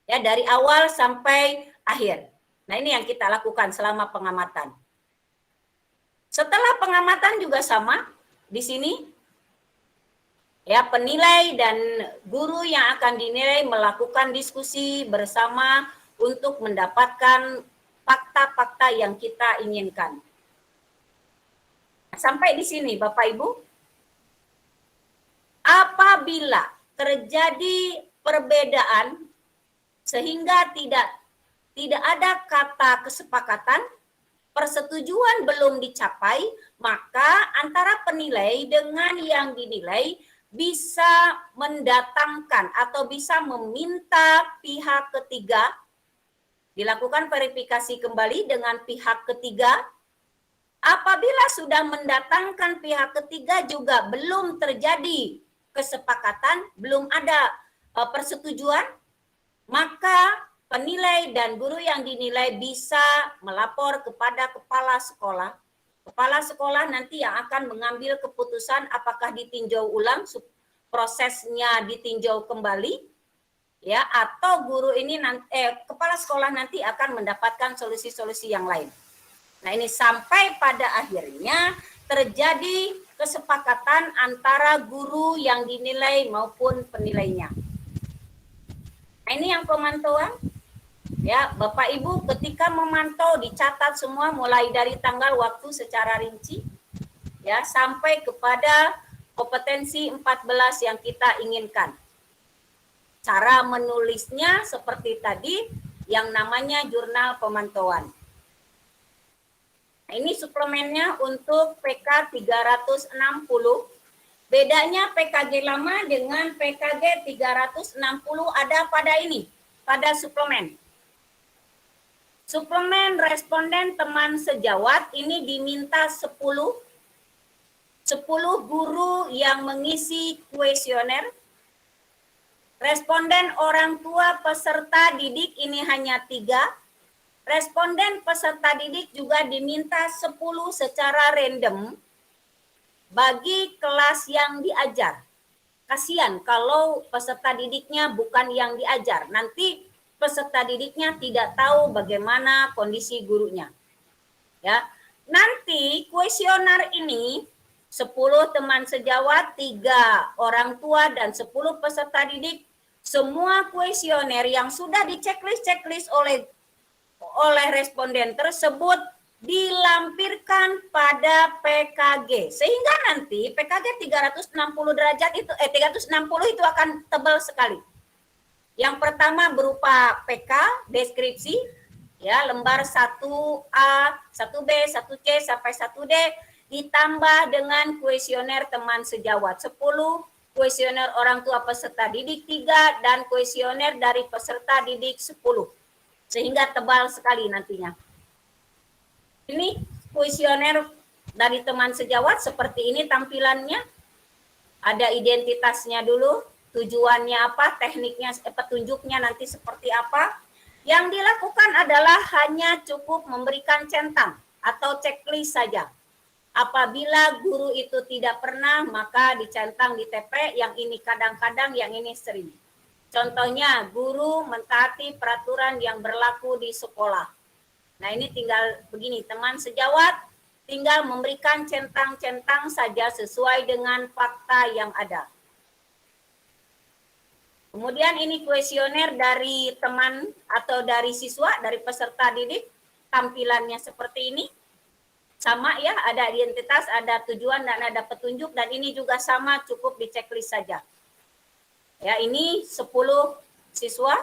Ya, dari awal sampai akhir. Nah, ini yang kita lakukan selama pengamatan. Setelah pengamatan juga sama di sini. Ya, penilai dan guru yang akan dinilai melakukan diskusi bersama untuk mendapatkan fakta-fakta yang kita inginkan. Sampai di sini Bapak Ibu. Apabila terjadi perbedaan sehingga tidak ada kata kesepakatan, persetujuan belum dicapai, maka antara penilai dengan yang dinilai bisa mendatangkan atau bisa meminta pihak ketiga, dilakukan verifikasi kembali dengan pihak ketiga. Apabila sudah mendatangkan pihak ketiga juga belum terjadi kesepakatan, belum ada persetujuan, maka penilai dan guru yang dinilai bisa melapor kepada kepala sekolah. Kepala sekolah nanti yang akan mengambil keputusan apakah ditinjau ulang, prosesnya ditinjau kembali, ya, atau guru ini kepala sekolah nanti akan mendapatkan solusi-solusi yang lain. Nah, ini sampai pada akhirnya terjadi kesepakatan antara guru yang dinilai maupun penilainya. Nah, ini yang pemantauan. Ya, Bapak Ibu ketika memantau dicatat semua mulai dari tanggal waktu secara rinci ya sampai kepada kompetensi 14 yang kita inginkan. Cara menulisnya seperti tadi yang namanya jurnal pemantauan. Nah, ini suplemennya untuk PK 360. Bedanya PKG lama dengan PKG 360 ada pada ini, pada suplemen. Suplemen responden teman sejawat ini diminta 10 guru yang mengisi kuesioner. Responden orang tua peserta didik ini hanya 3. Responden peserta didik juga diminta 10 secara random bagi kelas yang diajar. Kasihan kalau peserta didiknya bukan yang diajar. Nanti peserta didiknya tidak tahu bagaimana kondisi gurunya. Ya. Nanti kuesioner ini 10 teman sejawat, 3 orang tua dan 10 peserta didik. Semua kuesioner yang sudah diceklis oleh responden tersebut dilampirkan pada PKG. Sehingga nanti PKG 360 derajat itu 360 itu akan tebal sekali. Yang pertama berupa PK, deskripsi, ya lembar 1A, 1B, 1C sampai 1D, ditambah dengan kuesioner teman sejawat 10, kuesioner orang tua peserta didik 3, dan kuesioner dari peserta didik 10. Sehingga tebal sekali nantinya. Ini kuesioner dari teman sejawat seperti ini tampilannya. Ada identitasnya dulu. Tujuannya apa, tekniknya, petunjuknya nanti seperti apa. Yang dilakukan adalah hanya cukup memberikan centang atau checklist saja. Apabila guru itu tidak pernah, maka dicentang di TP, yang ini kadang-kadang, yang ini sering. Contohnya, guru mentaati peraturan yang berlaku di sekolah. Nah, ini tinggal begini, teman sejawat tinggal memberikan centang-centang saja sesuai dengan fakta yang ada. Kemudian ini kuesioner dari teman atau dari siswa, dari peserta didik, tampilannya seperti ini. Sama ya, ada identitas, ada tujuan, dan ada petunjuk, dan ini juga sama, cukup di checklist saja. Ya, ini 10 siswa.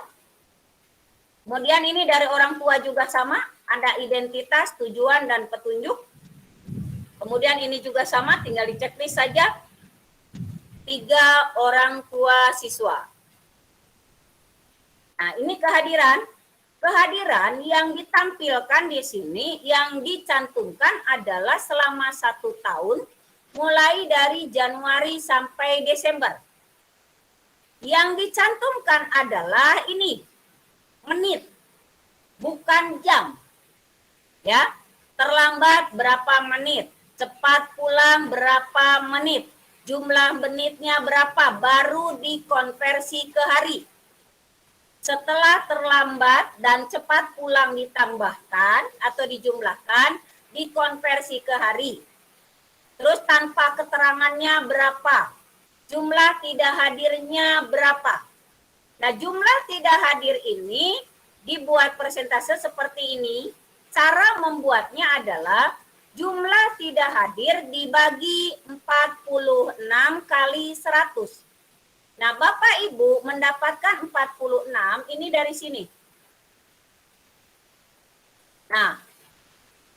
Kemudian ini dari orang tua juga sama, ada identitas, tujuan, dan petunjuk. Kemudian ini juga sama, tinggal di checklist saja. 3 orang tua siswa. Nah, ini kehadiran. Kehadiran yang ditampilkan di sini, yang dicantumkan adalah selama 1 tahun, mulai dari Januari sampai Desember. Yang dicantumkan adalah ini, menit, bukan jam. Ya, terlambat berapa menit, cepat pulang berapa menit, jumlah menitnya berapa, baru dikonversi ke hari. Setelah terlambat dan cepat pulang ditambahkan atau dijumlahkan, dikonversi ke hari. Terus tanpa keterangannya berapa, jumlah tidak hadirnya berapa. Nah, jumlah tidak hadir ini dibuat persentase seperti ini. Cara membuatnya adalah jumlah tidak hadir dibagi 46 kali 100. Nah, Bapak Ibu mendapatkan 46 ini dari sini. Nah,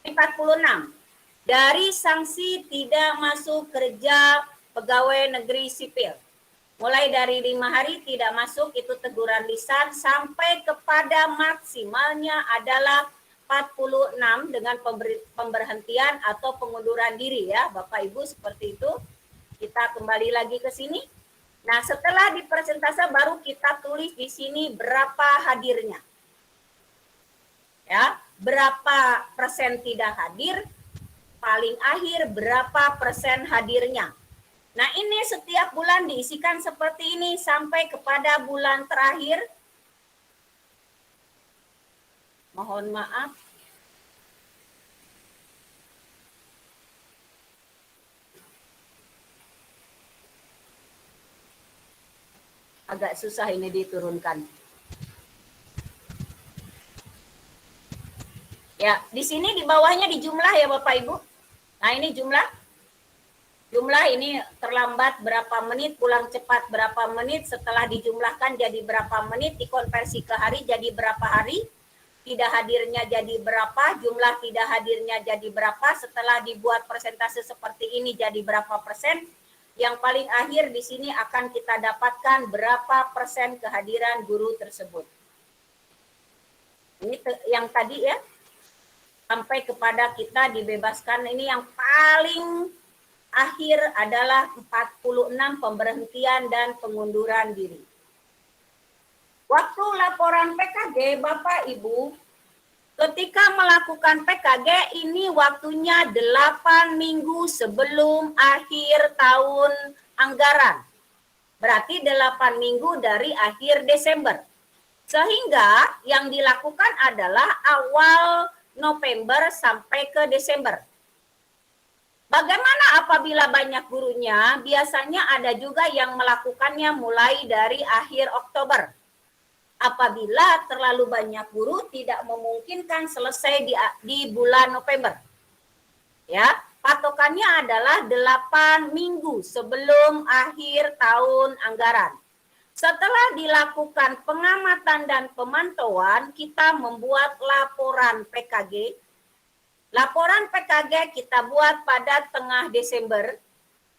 46 dari sanksi tidak masuk kerja pegawai negeri sipil. Mulai dari 5 hari tidak masuk itu teguran lisan sampai kepada maksimalnya adalah 46 dengan pemberhentian atau pengunduran diri ya, Bapak Ibu, seperti itu. Kita kembali lagi ke sini. Nah, setelah di persentase baru kita tulis di sini berapa hadirnya. Ya, berapa persen tidak hadir, paling akhir berapa persen hadirnya. Nah, ini setiap bulan diisikan seperti ini sampai kepada bulan terakhir. Mohon maaf. Agak susah ini diturunkan. Ya, di sini di bawahnya dijumlah ya Bapak Ibu. Nah, ini jumlah. Jumlah ini terlambat berapa menit, pulang cepat berapa menit, setelah dijumlahkan jadi berapa menit, dikonversi ke hari jadi berapa hari, tidak hadirnya jadi berapa, jumlah tidak hadirnya jadi berapa, setelah dibuat persentase seperti ini jadi berapa persen. Yang paling akhir di sini akan kita dapatkan berapa persen kehadiran guru tersebut. Ini yang tadi ya, sampai kepada kita dibebaskan. Ini yang paling akhir adalah 46 pemberhentian dan pengunduran diri. Waktu laporan PKG, Bapak Ibu, ketika melakukan PKG ini waktunya 8 minggu sebelum akhir tahun anggaran. Berarti 8 minggu dari akhir Desember. Sehingga yang dilakukan adalah awal November sampai ke Desember. Bagaimana apabila banyak gurunya? Biasanya ada juga yang melakukannya mulai dari akhir Oktober. Apabila terlalu banyak guru tidak memungkinkan selesai di bulan November. Ya, patokannya adalah 8 minggu sebelum akhir tahun anggaran. Setelah dilakukan pengamatan dan pemantauan, kita membuat laporan PKG. Laporan PKG kita buat pada tengah Desember.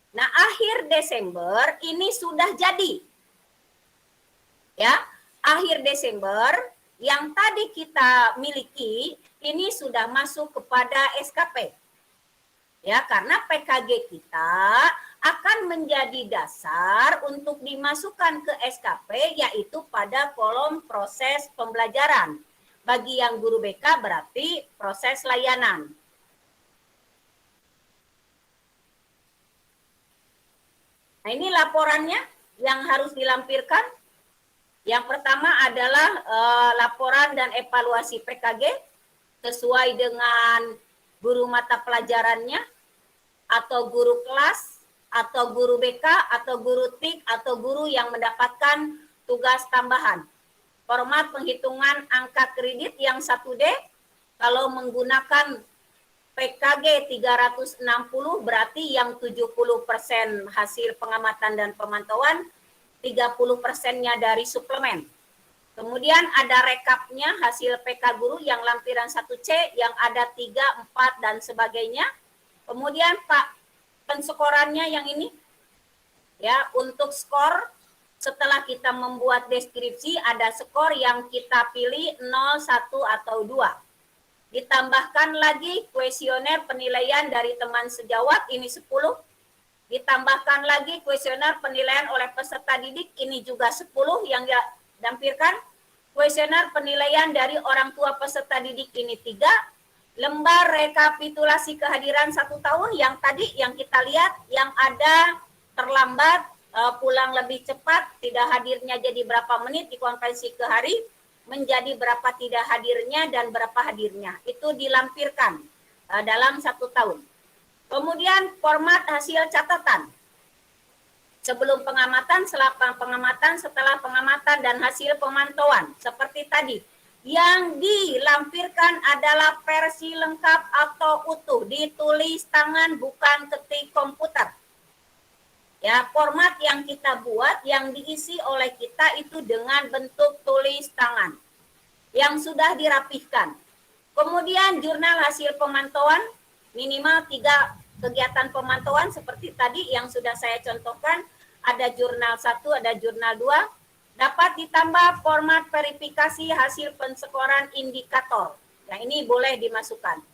Nah, akhir Desember ini sudah jadi. Ya, akhir Desember yang tadi kita miliki ini sudah masuk kepada SKP. Ya, karena PKG kita akan menjadi dasar untuk dimasukkan ke SKP yaitu pada kolom proses pembelajaran. Bagi yang guru BK berarti proses layanan. Nah, ini laporannya yang harus dilampirkan. Yang pertama adalah laporan dan evaluasi PKG sesuai dengan guru mata pelajarannya, atau guru kelas, atau guru BK, atau guru TIK, atau guru yang mendapatkan tugas tambahan. Format penghitungan angka kredit yang 1D, kalau menggunakan PKG 360 berarti yang 70% hasil pengamatan dan pemantauan, 30%-nya dari suplemen. Kemudian ada rekapnya hasil PK guru yang lampiran 1C yang ada 3, 4 dan sebagainya. Kemudian Pak penskorannya yang ini ya, untuk skor setelah kita membuat deskripsi ada skor yang kita pilih 0, 1 atau 2. Ditambahkan lagi kuesioner penilaian dari teman sejawat ini 10. Ditambahkan lagi kuesioner penilaian oleh peserta didik ini juga 10 yang dilampirkan. Kuesioner penilaian dari orang tua peserta didik ini 3. Lembar rekapitulasi kehadiran 1 tahun yang tadi yang kita lihat yang ada terlambat, pulang lebih cepat, tidak hadirnya jadi berapa menit dikonversi ke hari, menjadi berapa tidak hadirnya dan berapa hadirnya. Itu dilampirkan dalam 1 tahun. Kemudian format hasil catatan. Sebelum pengamatan, setelah pengamatan, dan hasil pemantauan. Seperti tadi, yang dilampirkan adalah versi lengkap atau utuh, ditulis tangan bukan ketik komputer. Ya, format yang kita buat, yang diisi oleh kita itu dengan bentuk tulis tangan, yang sudah dirapihkan. Kemudian jurnal hasil pemantauan, minimal 3 kegiatan pemantauan seperti tadi yang sudah saya contohkan, ada jurnal 1, ada jurnal 2, dapat ditambah format verifikasi hasil penskoran indikator. Nah, ini boleh dimasukkan.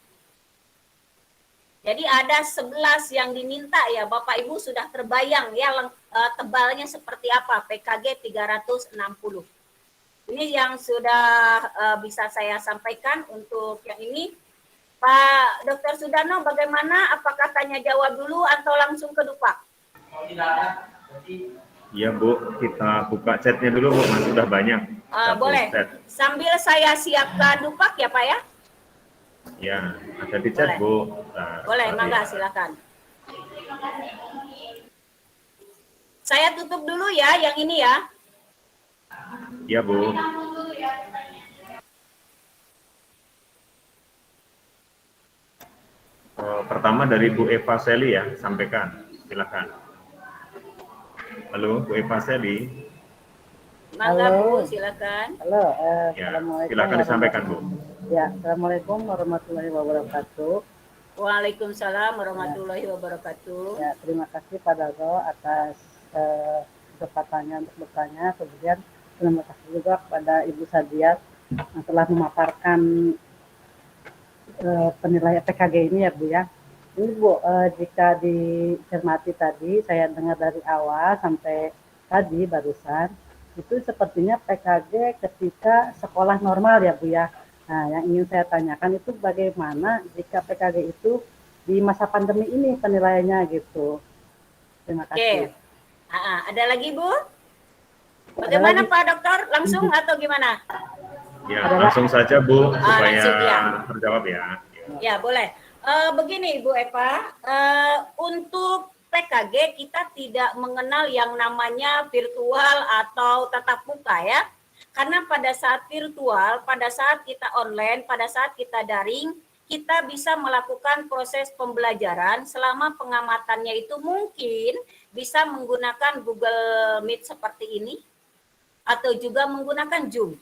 Jadi ada 11 yang diminta ya, Bapak Ibu sudah terbayang ya tebalnya seperti apa, PKG 360. Ini yang sudah bisa saya sampaikan untuk yang ini. Pak Dr. Sudarno, bagaimana? Apakah tanya jawab dulu atau langsung ke Dupak? Iya Bu, kita buka chatnya dulu Bu, Mas sudah banyak. Boleh. Chat. Sambil saya siapkan Dupak ya Pak ya? Ya, ada di chat Bu. Boleh, mangga silakan. Saya tutup dulu ya yang ini ya. Iya Bu. Pertama dari Bu Eva Seli ya, sampaikan, silakan. Halo, Bu Eva Seli. Mangga Bu, silakan. Halo, Ya, Assalamualaikum. silakan disampaikan Bu. Ya, Assalamualaikum warahmatullahi wabarakatuh. Waalaikumsalam warahmatullahi wabarakatuh. Ya, terima kasih Pak Dago atas kesempatannya untuk bertanya. Kemudian terima kasih juga kepada Ibu Sadiat yang telah memaparkan penilaian PKG ini ya Bu ya. Ini Bu, jika dicermati tadi, saya dengar dari awal sampai tadi barusan, itu sepertinya PKG ketika sekolah normal ya Bu ya. Nah, yang ingin saya tanyakan itu bagaimana jika PKG itu di masa pandemi ini penilaiannya gitu. Terima kasih. Oke. Ada lagi Bu? Bagaimana Pak Dokter? Langsung atau gimana? Ya, langsung saja Bu, supaya langsung, ya. terjawab ya. Ya, boleh. Begini Bu Eva, untuk PKG kita tidak mengenal yang namanya virtual atau tatap muka ya. Karena pada saat virtual, pada saat kita online, pada saat kita daring, kita bisa melakukan proses pembelajaran selama pengamatannya itu mungkin bisa menggunakan Google Meet seperti ini atau juga menggunakan Zoom.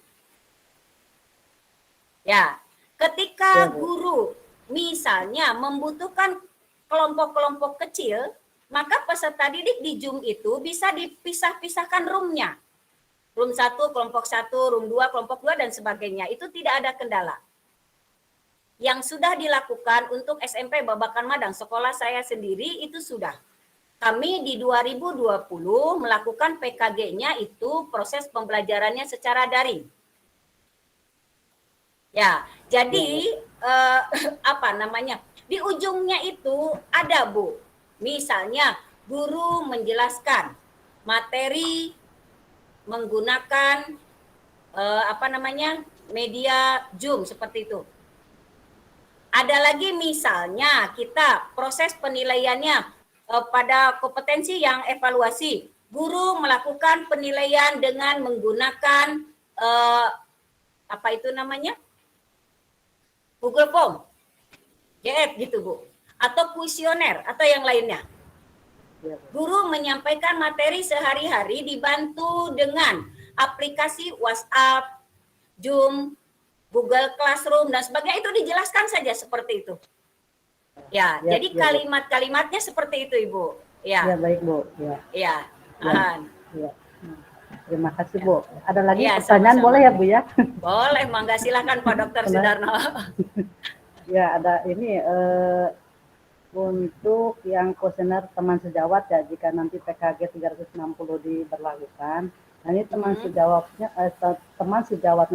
Ya, ketika guru misalnya membutuhkan kelompok-kelompok kecil, maka peserta didik di Zoom itu bisa dipisah-pisahkan roomnya. Room 1, kelompok 1, room 2, kelompok 2, dan sebagainya. Itu tidak ada kendala. Yang sudah dilakukan untuk SMP Babakan Madang, sekolah saya sendiri itu sudah. Kami di 2020 melakukan PKG-nya itu proses pembelajarannya secara daring. Ya, jadi di ujungnya itu ada Bu, misalnya guru menjelaskan materi menggunakan media Zoom seperti itu. Ada lagi misalnya kita proses penilaiannya pada kompetensi yang evaluasi, guru melakukan penilaian dengan menggunakan Google Form, GF gitu Bu, atau kuesioner atau yang lainnya. Guru menyampaikan materi sehari-hari dibantu dengan aplikasi WhatsApp, Zoom, Google Classroom dan sebagainya itu dijelaskan saja seperti itu. Ya, Ya, jadi ya, Bu. kalimat-kalimatnya seperti itu, Ibu. Ya, Ya, baik, Bu. Ya. ya. Ya. Ahan. Ya. Terima kasih, Bu. Ada lagi Ya, pertanyaan sama-sama. boleh ya, Bu ya? Boleh, mangga silakan Pak Dokter Benar. Sudarno. Ya, ada ini untuk yang kuesioner teman sejawat ya, jika nanti PKG 360 diberlakukan. Nah, ini teman sejawatnya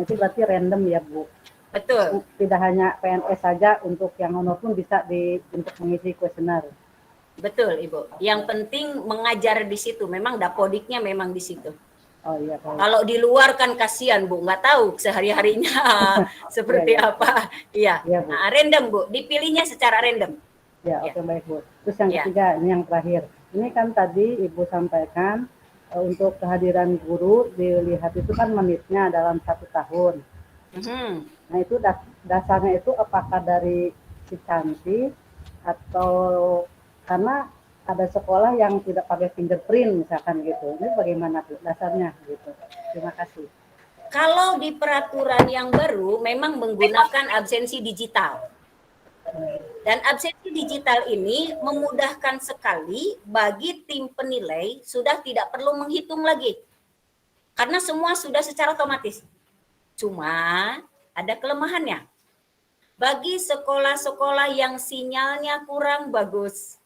itu berarti random ya, Bu. Betul, Tidak hanya PNS saja, untuk yang honor pun bisa untuk mengisi kuesioner. betul Ibu. Yang penting mengajar di situ. Memang dapodiknya memang di situ. Oh iya, baik. Kalau di luar kan kasihan Bu, nggak tahu sehari-harinya seperti Iya, iya. apa. Iya, Iya, Bu. nah, random Bu, dipilihnya secara random. Ya, Ya. oke, baik, Bu. Terus yang Ya. ketiga, ini yang terakhir. Ini kan tadi Ibu sampaikan untuk kehadiran guru dilihat itu kan menitnya dalam 1 tahun. Nah, itu dasarnya itu apakah dari si cantik atau karena ada sekolah yang tidak pakai fingerprint misalkan gitu. Ini bagaimana tuh dasarnya gitu. Terima kasih. Kalau di peraturan yang baru memang menggunakan absensi digital. Dan absensi digital ini memudahkan sekali bagi tim penilai, sudah tidak perlu menghitung lagi. Karena semua sudah secara otomatis. Cuma ada kelemahannya. Bagi sekolah-sekolah yang sinyalnya kurang bagus,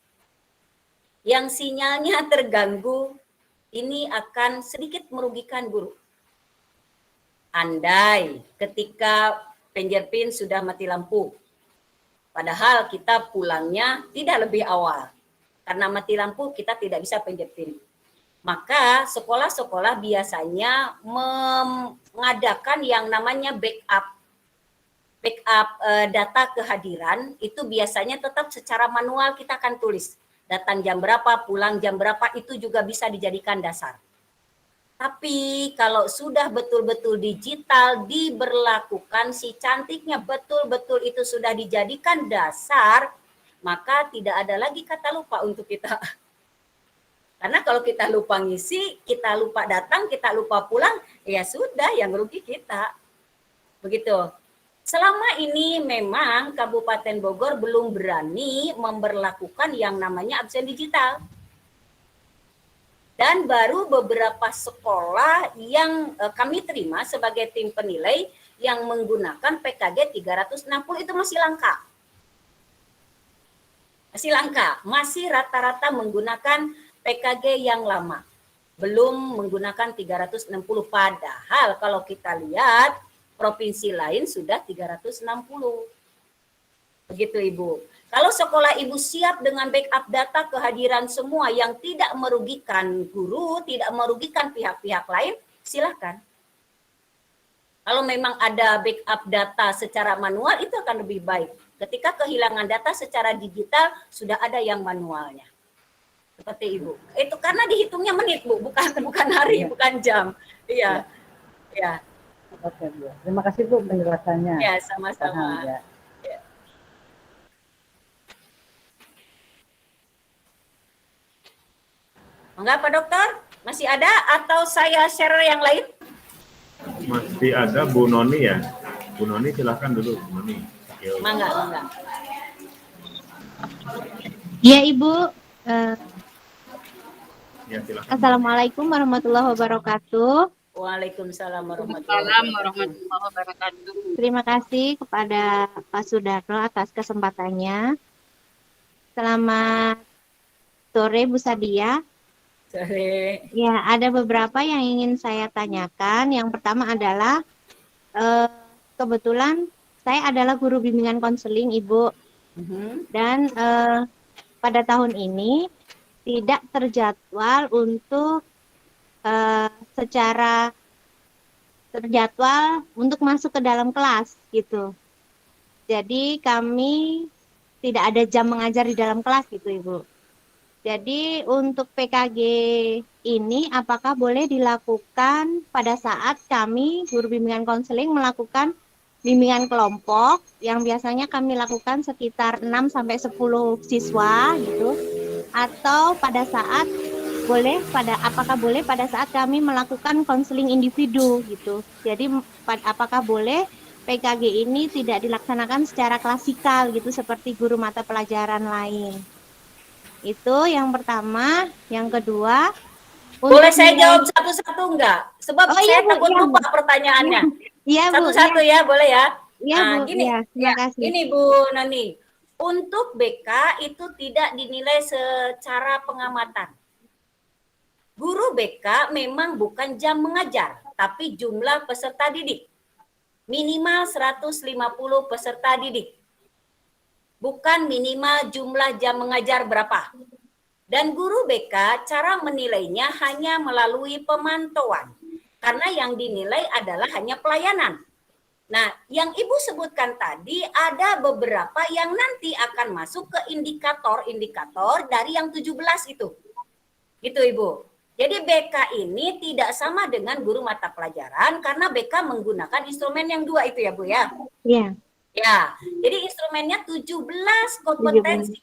yang sinyalnya terganggu, ini akan sedikit merugikan guru. Andai ketika fingerprint sudah mati lampu, padahal kita pulangnya tidak lebih awal. Karena mati lampu kita tidak bisa fingerprint. Maka sekolah-sekolah biasanya mengadakan yang namanya backup data kehadiran. Itu biasanya tetap secara manual kita akan tulis. Datang jam berapa, pulang jam berapa, itu juga bisa dijadikan dasar. Tapi kalau sudah betul-betul digital diberlakukan, si cantiknya betul-betul itu sudah dijadikan dasar, maka tidak ada lagi kata lupa untuk kita. Karena kalau kita lupa ngisi, kita lupa datang, kita lupa pulang, ya sudah yang rugi kita. Begitu. Selama ini memang Kabupaten Bogor belum berani memberlakukan yang namanya absen digital. Dan baru beberapa sekolah yang kami terima sebagai tim penilai yang menggunakan PKG 360 itu masih langka. Masih langka, masih rata-rata menggunakan PKG yang lama. Belum menggunakan 360, padahal kalau kita lihat provinsi lain sudah 360. Begitu Ibu. Kalau sekolah Ibu siap dengan backup data kehadiran semua yang tidak merugikan guru, tidak merugikan pihak-pihak lain, silakan. Kalau memang ada backup data secara manual itu akan lebih baik. Ketika kehilangan data secara digital sudah ada yang manualnya. Seperti Ibu. Itu karena dihitungnya menit, Bu, bukan hari, bukan jam. Iya. Ya. Oke, Bu. Terima kasih, Bu, penjelasannya. Ya, sama-sama. Ya. Ya. Enggak, Pak Dokter? Masih ada atau saya share yang lain? Masih ada Bu Noni ya. Bu Noni silahkan dulu, Bu Noni. Mangga. Ya Ibu, Ya, silahkan. Assalamualaikum warahmatullahi wabarakatuh. Waalaikumsalam warahmatullahi wabarakatuh. Terima kasih kepada Pak Sudarno atas kesempatannya. Selamat sore Bu Sadia. Sore. Ya, ada beberapa yang ingin saya tanyakan. Yang pertama adalah kebetulan saya adalah guru bimbingan konseling Ibu. Dan pada tahun ini tidak terjadwal untuk secara terjadwal untuk masuk ke dalam kelas gitu. Jadi kami tidak ada jam mengajar di dalam kelas gitu Ibu. Jadi untuk PKG ini apakah boleh dilakukan pada saat kami guru bimbingan konseling melakukan bimbingan kelompok yang biasanya kami lakukan sekitar 6 sampai 10 siswa gitu, atau pada saat apakah boleh pada saat kami melakukan konseling individu gitu. Jadi apakah boleh PKG ini tidak dilaksanakan secara klasikal gitu seperti guru mata pelajaran lain. Itu yang pertama. Yang kedua, Boleh untuk saya nilai. jawab satu-satu enggak? Sebab Oh iya saya Bu, takut iya Bu. lupa pertanyaannya. Iya Bu, Satu-satu iya. ya, boleh ya? Iya Nah, Bu, gini, iya. Terima kasih. ini Bu Nani. Untuk BK itu tidak dinilai secara pengamatan. Guru BK memang bukan jam mengajar, tapi jumlah peserta didik. Minimal 150 peserta didik. Bukan minimal jumlah jam mengajar berapa. Dan guru BK cara menilainya hanya melalui pemantauan. Karena yang dinilai adalah hanya pelayanan. Nah, yang Ibu sebutkan tadi ada beberapa yang nanti akan masuk ke indikator-indikator dari yang 17 itu. Gitu Ibu. Jadi BK ini tidak sama dengan guru mata pelajaran karena BK menggunakan instrumen yang 2 itu ya Bu ya. Iya. Ya, jadi instrumennya 17 kompetensi.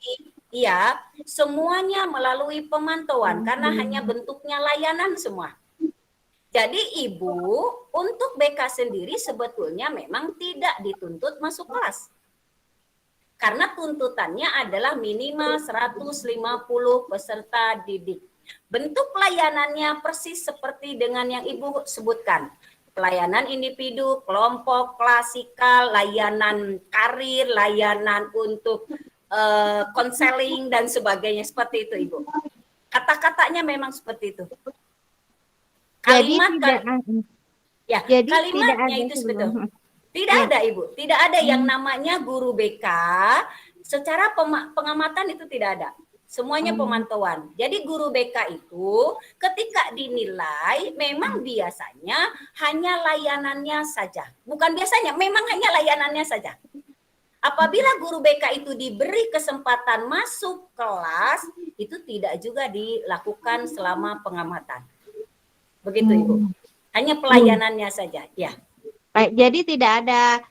Iya, semuanya melalui pemantauan karena hanya bentuknya layanan semua. Jadi Ibu untuk BK sendiri sebetulnya memang tidak dituntut masuk kelas. Karena tuntutannya adalah minimal 150 peserta didik. Bentuk pelayanannya persis seperti dengan yang Ibu sebutkan. Pelayanan individu, kelompok, klasikal, layanan karir, layanan untuk konseling dan sebagainya seperti itu Ibu. Kata-katanya memang seperti itu. Kalimatnya itu sebetulnya tidak ada Ibu, tidak ada yang namanya guru BK. Secara pengamatan itu tidak ada. Semuanya pemantauan. Jadi guru BK itu ketika dinilai memang biasanya hanya layanannya saja. Bukan biasanya, memang hanya layanannya saja. Apabila guru BK itu diberi kesempatan masuk kelas, itu tidak juga dilakukan selama pengamatan. Begitu Ibu. Hanya pelayanannya saja. Ya. Baik, jadi tidak ada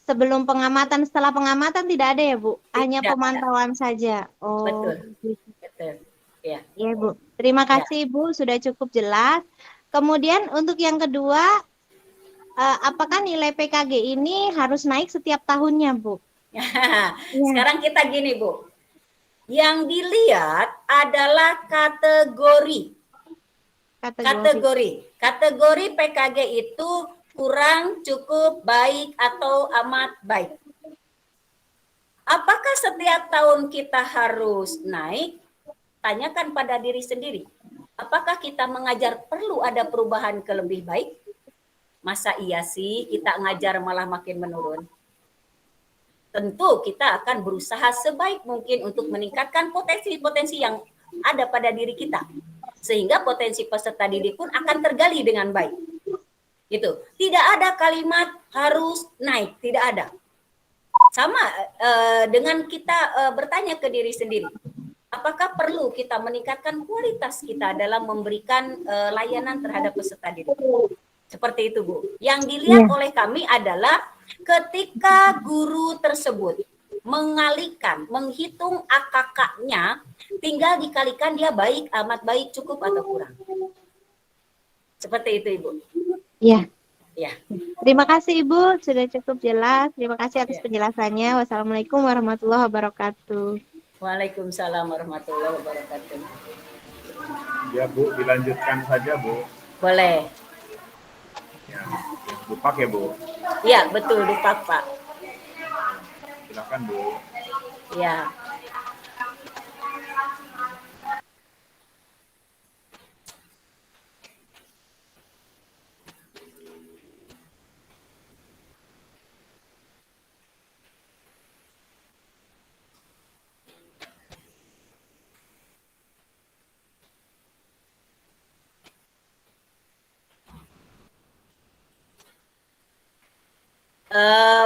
sebelum pengamatan, setelah pengamatan tidak ada ya Bu? Hanya Tidak pemantauan saja. Oh. Betul. Betul. Ya. Ya Bu. Terima kasih Bu, sudah cukup jelas. Kemudian untuk yang kedua, apakah nilai PKG ini harus naik setiap tahunnya Bu? Sekarang kita gini Bu. Yang dilihat adalah kategori. Kategori PKG itu kurang, cukup, baik, atau amat baik. Apakah setiap tahun kita harus naik? Tanyakan pada diri sendiri. Apakah kita mengajar perlu ada perubahan ke lebih baik? Masa iya sih kita ngajar malah makin menurun? Tentu kita akan berusaha sebaik mungkin untuk meningkatkan potensi-potensi yang ada pada diri kita. Sehingga potensi peserta didik pun akan tergali dengan baik. Gitu. Tidak ada kalimat harus naik, tidak ada. Sama dengan kita bertanya ke diri sendiri. Apakah perlu kita meningkatkan kualitas kita dalam memberikan layanan terhadap peserta didik? Seperti itu Bu. Yang dilihat oleh kami adalah ketika guru tersebut menghitung AKK-nya, tinggal dikalikan dia baik, amat baik, cukup atau kurang. Seperti itu Ibu. Iya. Ya. Terima kasih Ibu, sudah cukup jelas. Terima kasih atas penjelasannya. Wassalamualaikum warahmatullahi wabarakatuh. Waalaikumsalam warahmatullahi wabarakatuh. Ya Bu, dilanjutkan saja Bu. Boleh. Ya, Dupak ya Bu. Ya betul Dupak Pak. Silakan Bu. Ya.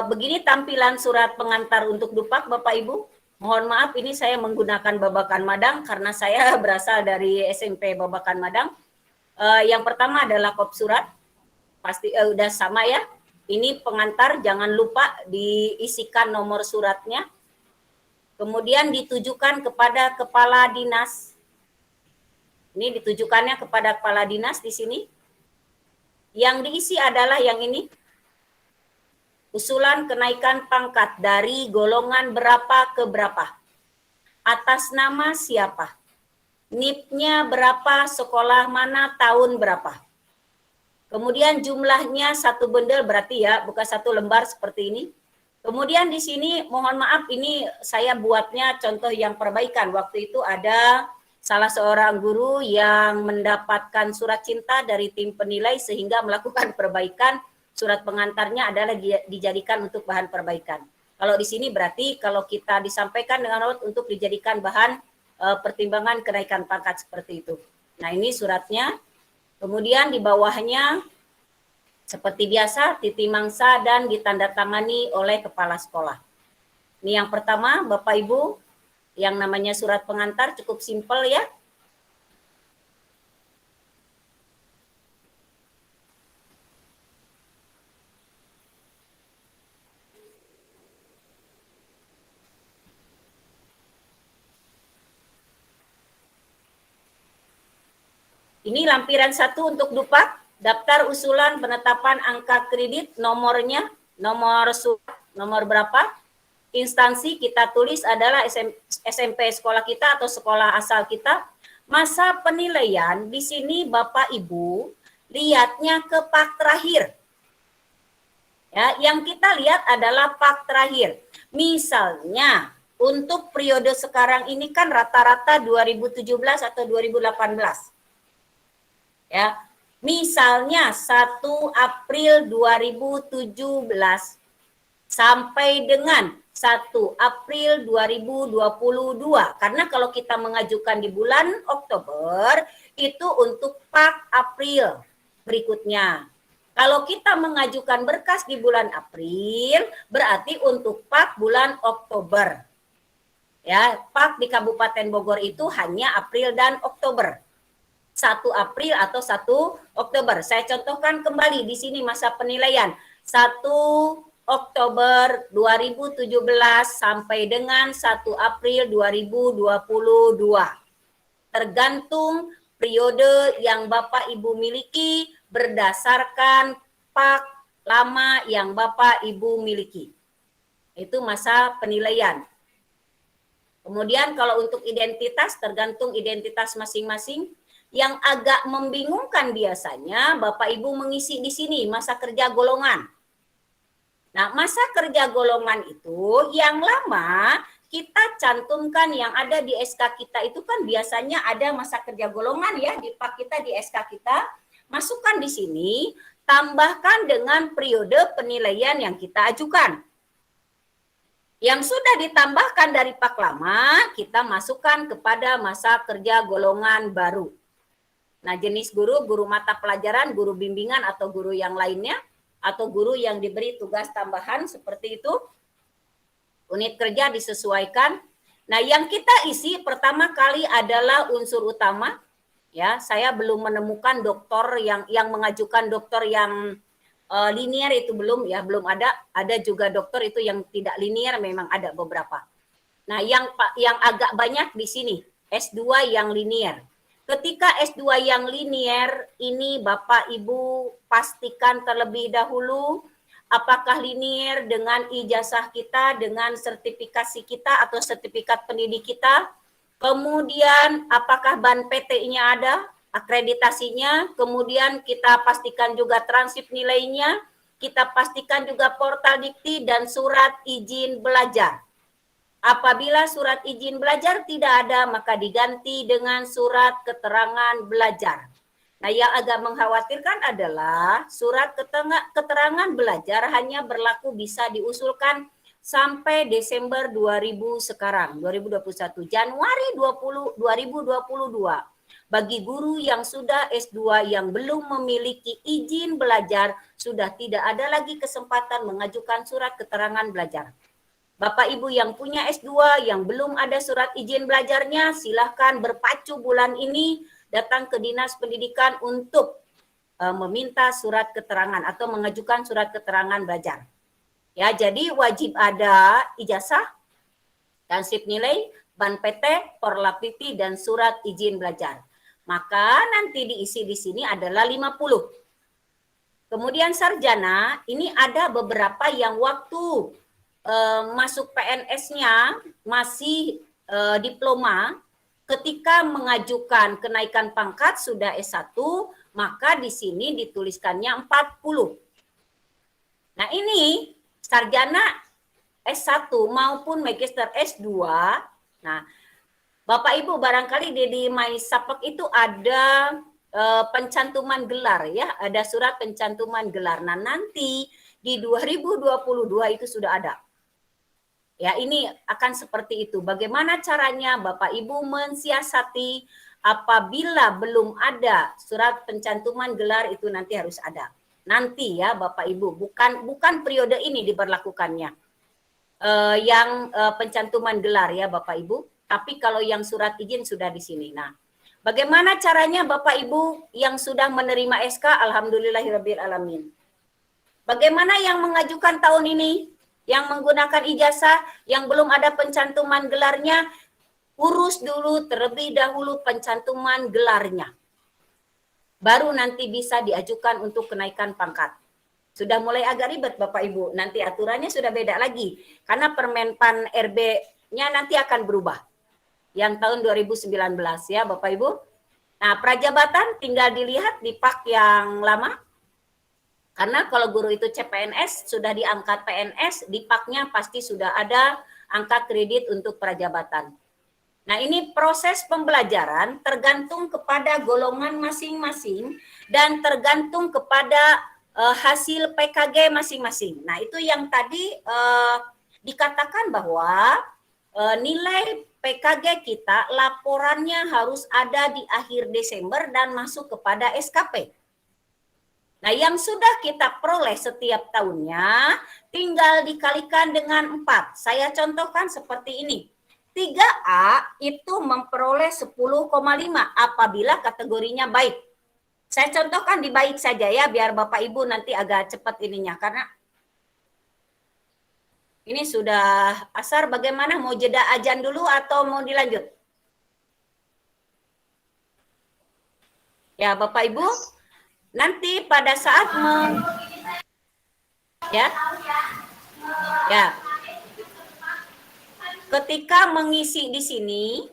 Begini tampilan surat pengantar untuk Dupak Bapak Ibu. Mohon maaf ini saya menggunakan Babakan Madang karena saya berasal dari SMP Babakan Madang. Yang pertama adalah kop surat. Pasti udah sama ya. Ini pengantar, jangan lupa diisikan nomor suratnya. Kemudian ditujukan kepada kepala dinas. Ini ditujukannya kepada kepala dinas di sini. Yang diisi adalah yang ini. Usulan kenaikan pangkat dari golongan berapa ke berapa. Atas nama siapa. NIP-nya berapa, sekolah mana, tahun berapa. Kemudian jumlahnya satu bundel berarti ya, bukan satu lembar seperti ini. Kemudian di sini mohon maaf ini saya buatnya contoh yang perbaikan. Waktu itu ada salah seorang guru yang mendapatkan surat cinta dari tim penilai sehingga melakukan perbaikan, surat pengantarnya adalah dijadikan untuk bahan perbaikan. Kalau di sini berarti kalau kita disampaikan dengan not untuk dijadikan bahan pertimbangan kenaikan pangkat seperti itu. Nah ini suratnya, kemudian di bawahnya seperti biasa titi mangsa dan ditandatangani oleh kepala sekolah. Ini yang pertama Bapak Ibu, yang namanya surat pengantar cukup simpel ya. Ini lampiran 1 untuk DUPAK, daftar usulan penetapan angka kredit, nomornya, nomor surat, nomor berapa, instansi kita tulis adalah SMP sekolah kita atau sekolah asal kita. Masa penilaian di sini Bapak Ibu lihatnya ke pak terakhir. Ya, yang kita lihat adalah pak terakhir. Misalnya untuk periode sekarang ini kan rata-rata 2017 atau 2018. Ya, misalnya 1 April 2017 sampai dengan 1 April 2022. Karena kalau kita mengajukan di bulan Oktober itu untuk pak April berikutnya. Kalau kita mengajukan berkas di bulan April berarti untuk pak bulan Oktober. Ya, pak di Kabupaten Bogor itu hanya April dan Oktober. 1 April atau 1 Oktober. Saya contohkan kembali di sini masa penilaian. 1 Oktober 2017 sampai dengan 1 April 2022. Tergantung periode yang Bapak Ibu miliki berdasarkan pak lama yang Bapak Ibu miliki. Itu masa penilaian. Kemudian kalau untuk identitas tergantung identitas masing-masing. Yang agak membingungkan biasanya Bapak Ibu mengisi di sini masa kerja golongan. Nah, masa kerja golongan itu yang lama kita cantumkan yang ada di SK kita itu kan biasanya ada masa kerja golongan ya di pak kita di SK kita. Masukkan di sini, tambahkan dengan periode penilaian yang kita ajukan. Yang sudah ditambahkan dari pak lama, kita masukkan kepada masa kerja golongan baru. Nah, jenis guru, guru mata pelajaran, guru bimbingan atau guru yang lainnya, atau guru yang diberi tugas tambahan seperti itu, unit kerja disesuaikan. Nah, yang kita isi pertama kali adalah unsur utama. Ya, saya belum menemukan dokter yang mengajukan dokter yang linear itu belum ya, belum ada. Ada juga dokter itu yang tidak linear, memang ada beberapa. Nah, yang agak banyak di sini S2 yang linear. Ketika S2 yang linear ini Bapak Ibu pastikan terlebih dahulu apakah linear dengan ijazah kita, dengan sertifikasi kita atau sertifikat pendidik kita. Kemudian apakah ban PT-nya ada, akreditasinya. Kemudian kita pastikan juga transkrip nilainya. Kita pastikan juga portal dikti dan surat izin belajar. Apabila surat izin belajar tidak ada, maka diganti dengan surat keterangan belajar. Nah, yang agak mengkhawatirkan adalah surat keterangan belajar hanya berlaku bisa diusulkan sampai Desember 2000 sekarang, 2021, Januari 2022. Bagi guru yang sudah S2 yang belum memiliki izin belajar, sudah tidak ada lagi kesempatan mengajukan surat keterangan belajar. Bapak Ibu yang punya S2 yang belum ada surat izin belajarnya, silahkan berpacu bulan ini datang ke Dinas Pendidikan untuk meminta surat keterangan atau mengajukan surat keterangan belajar. Ya, jadi wajib ada ijazah, transkrip nilai, ban PT, porlapiti dan surat izin belajar. maka nanti diisi di sini adalah 50. Kemudian sarjana, ini ada beberapa yang waktu masuk PNS-nya masih diploma, ketika mengajukan kenaikan pangkat sudah S1, maka di sini dituliskannya 40. Nah ini sarjana S1 maupun magister S2. Nah, Bapak Ibu barangkali di MySapek itu ada pencantuman gelar ya, ada surat pencantuman gelar. Nah, nanti di 2022 itu sudah ada. Ya, ini akan seperti itu. Bagaimana caranya Bapak Ibu mensiasati apabila belum ada surat pencantuman gelar itu nanti harus ada. Nanti ya Bapak Ibu, bukan periode ini diberlakukannya. Yang pencantuman gelar ya Bapak Ibu, tapi kalau yang surat izin sudah di sini. Nah, bagaimana caranya Bapak Ibu yang sudah menerima SK? Alhamdulillahirabbil alamin. Bagaimana yang mengajukan tahun ini? Yang menggunakan ijazah, yang belum ada pencantuman gelarnya, urus dulu terlebih dahulu pencantuman gelarnya. Baru nanti bisa diajukan untuk kenaikan pangkat. Sudah mulai agak ribet Bapak Ibu, nanti aturannya sudah beda lagi. Karena Permenpan RB-nya nanti akan berubah. Yang tahun 2019 ya Bapak Ibu. Nah, prajabatan tinggal dilihat di PAK yang lama. Karena kalau guru itu CPNS, sudah diangkat PNS, di PAK-nya pasti sudah ada angka kredit untuk prajabatan. Nah, ini proses pembelajaran tergantung kepada golongan masing-masing dan tergantung kepada hasil PKG masing-masing. Nah, itu yang tadi dikatakan bahwa nilai PKG kita laporannya harus ada di akhir Desember dan masuk kepada SKP. Nah, yang sudah kita peroleh setiap tahunnya tinggal dikalikan dengan 4. Saya contohkan seperti ini. 3A itu memperoleh 10,5 apabila kategorinya baik. Saya contohkan di baik saja ya, biar Bapak Ibu nanti agak cepat ininya. Karena ini sudah asar, bagaimana? Mau jeda ajan dulu atau mau dilanjut? Ya Bapak Ibu, nanti pada saat ketika mengisi di sini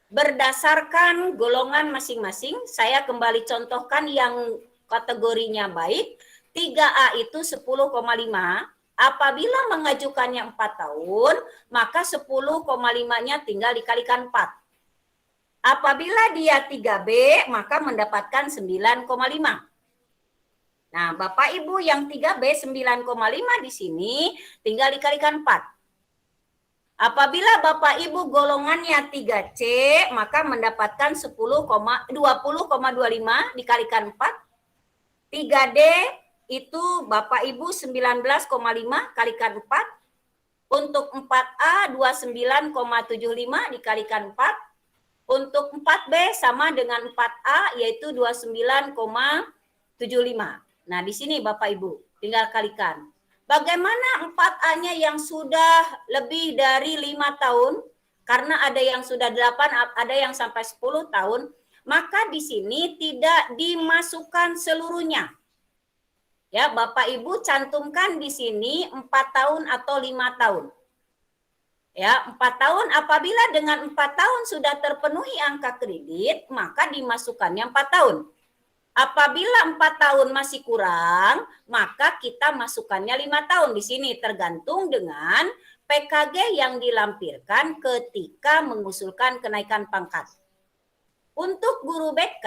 berdasarkan golongan masing-masing, saya kembali contohkan yang kategorinya baik, 3A itu 10,5, apabila mengajukannya 4 tahun, maka 10,5-nya tinggal dikalikan 4. Apabila dia 3B, maka mendapatkan 9,5. Nah, Bapak Ibu yang 3B 9,5 di sini tinggal dikalikan 4. Apabila Bapak Ibu golongannya 3C, maka mendapatkan 20,25 dikalikan 4. 3D itu Bapak Ibu 19,5 kalikan 4. Untuk 4A 29,75 dikalikan 4. Untuk 4B sama dengan 4A yaitu 29,75. Nah, di sini Bapak Ibu tinggal kalikan. Bagaimana 4A-nya yang sudah lebih dari 5 tahun, karena ada yang sudah 8, ada yang sampai 10 tahun, maka di sini tidak dimasukkan seluruhnya. Ya, Bapak Ibu cantumkan di sini 4 tahun atau 5 tahun. Ya, 4 tahun, apabila dengan 4 tahun sudah terpenuhi angka kredit, maka dimasukkannya 4 tahun. Apabila 4 tahun masih kurang, maka kita masukkannya 5 tahun. Di sini tergantung dengan PKG yang dilampirkan ketika mengusulkan kenaikan pangkat. Untuk guru BK,